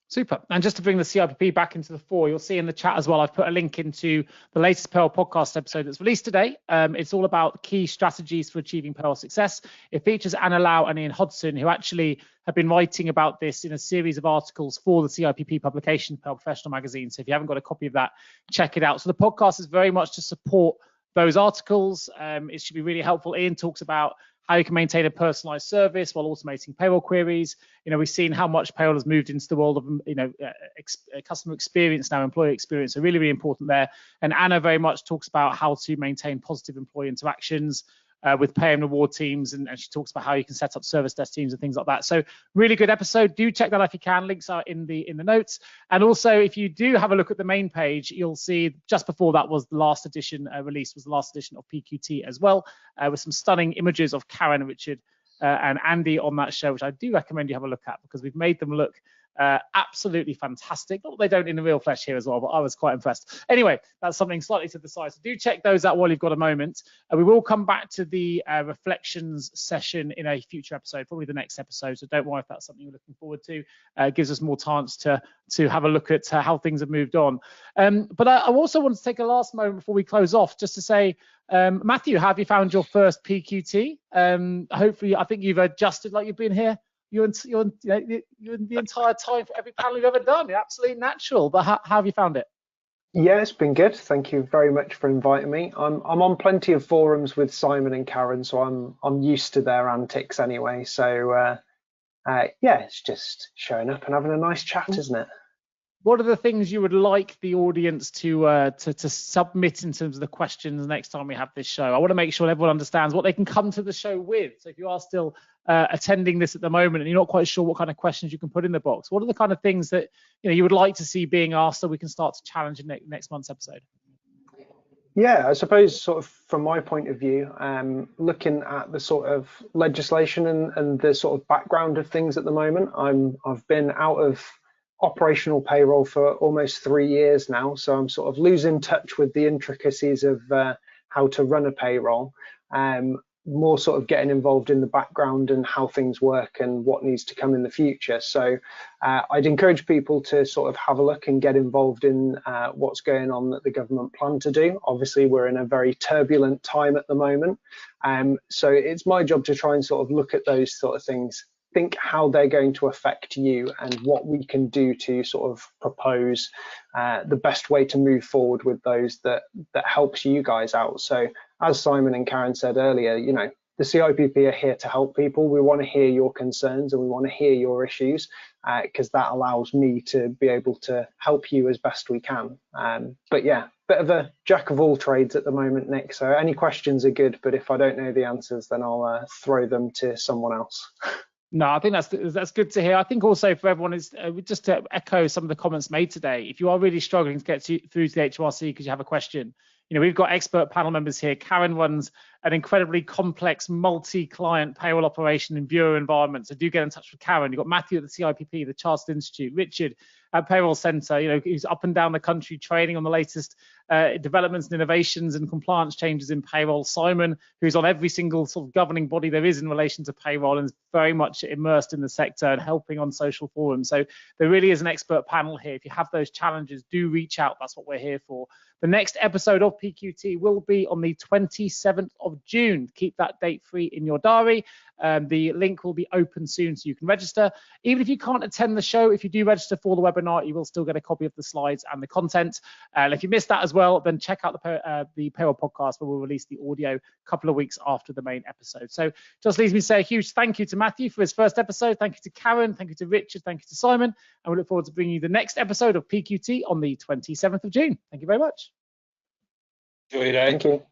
Super. And just to bring the CIPP back into the fore, you'll see in the chat as well, I've put a link into the latest Payroll podcast episode that's released today. It's all about key strategies for achieving payroll success. It features Anna Lau and Ian Hodson, who actually have been writing about this in a series of articles for the CIPP publication, Payroll Professional Magazine. So if you haven't got a copy of that, check it out. So the podcast is very much to support those articles. It should be really helpful. Ian talks about how you can maintain a personalized service while automating payroll queries. You know, we've seen how much payroll has moved into the world of, customer experience now, employee experience, so really, really important there. And Anna very much talks about how to maintain positive employee interactions with pay and reward teams, and she talks about how you can set up service desk teams and things like that. So really good episode. Do check that out if you can. Links are in the notes. And also, if you do have a look at the main page, you'll see just before that was the last edition released, was the last edition of PQT as well, with some stunning images of Karen, Richard, and Andy on that show, which I do recommend you have a look at, because we've made them look absolutely fantastic. Not that they don't in the real flesh here as well, but I was quite impressed. Anyway, that's something slightly to the side. So do check those out while you've got a moment. We will come back to the reflections session in a future episode, probably the next episode. So don't worry if that's something you're looking forward to. It gives us more chance to have a look at how things have moved on. But I also want to take a last moment before we close off, just to say, Matthew, have you found your first PQT? Hopefully, I think you've adjusted like you've been here you're the entire time for every panel you've ever done. You're absolutely natural. But how have you found it? Yeah, it's been good. Thank you very much for inviting me. I'm on plenty of forums with Simon and Karen, so I'm used to their antics anyway. So yeah, it's just showing up and having a nice chat, isn't it? What are the things you would like the audience to submit in terms of the questions next time we have this show? I want to make sure everyone understands what they can come to the show with. So if you are still attending this at the moment and you're not quite sure what kind of questions you can put in the box, what are the kind of things that you would like to see being asked so we can start to challenge in next month's episode? Yeah, I suppose sort of from my point of view, looking at the sort of legislation and the sort of background of things at the moment, I've been out of operational payroll for almost 3 years now, so I'm sort of losing touch with the intricacies of how to run a payroll. More sort of getting involved in the background and how things work and what needs to come in the future. So I'd encourage people to sort of have a look and get involved in what's going on that the government plan to do. Obviously, we're in a very turbulent time at the moment. So it's my job to try and sort of look at those sort of things, think how they're going to affect you and what we can do to sort of propose the best way to move forward with those that helps you guys out. So as Simon and Karen said earlier, the CIPP are here to help people. We want to hear your concerns and we want to hear your issues because that allows me to be able to help you as best we can. But yeah, bit of a jack of all trades at the moment, Nick. So any questions are good, but if I don't know the answers, then I'll throw them to someone else. No, I think that's good to hear. I think also for everyone is just to echo some of the comments made today. If you are really struggling to get through to the HMRC because you have a question, we've got expert panel members here. Karen runs an incredibly complex multi-client payroll operation in bureau environment. So do get in touch with Karen. You've got Matthew at the CIPP, the Chartered Institute, Richard at Payroll Centre, who's up and down the country training on the latest developments and innovations and compliance changes in payroll. Simon, who's on every single sort of governing body there is in relation to payroll and is very much immersed in the sector and helping on social forums. So there really is an expert panel here. If you have those challenges, do reach out. That's what we're here for. The next episode of PQT will be on the 27th of June. Keep that date free in your diary. The link will be open soon so you can register. Even if you can't attend the show, if you do register for the webinar, you will still get a copy of the slides and the content. And if you missed that as well, then check out the Payroll podcast where we'll release the audio a couple of weeks after the main episode. So just leaves me to say a huge thank you to Matthew for his first episode. Thank you to Karen. Thank you to Richard. Thank you to Simon. And we look forward to bringing you the next episode of PQT on the 27th of June. Thank you very much. Enjoy your day. Thank you.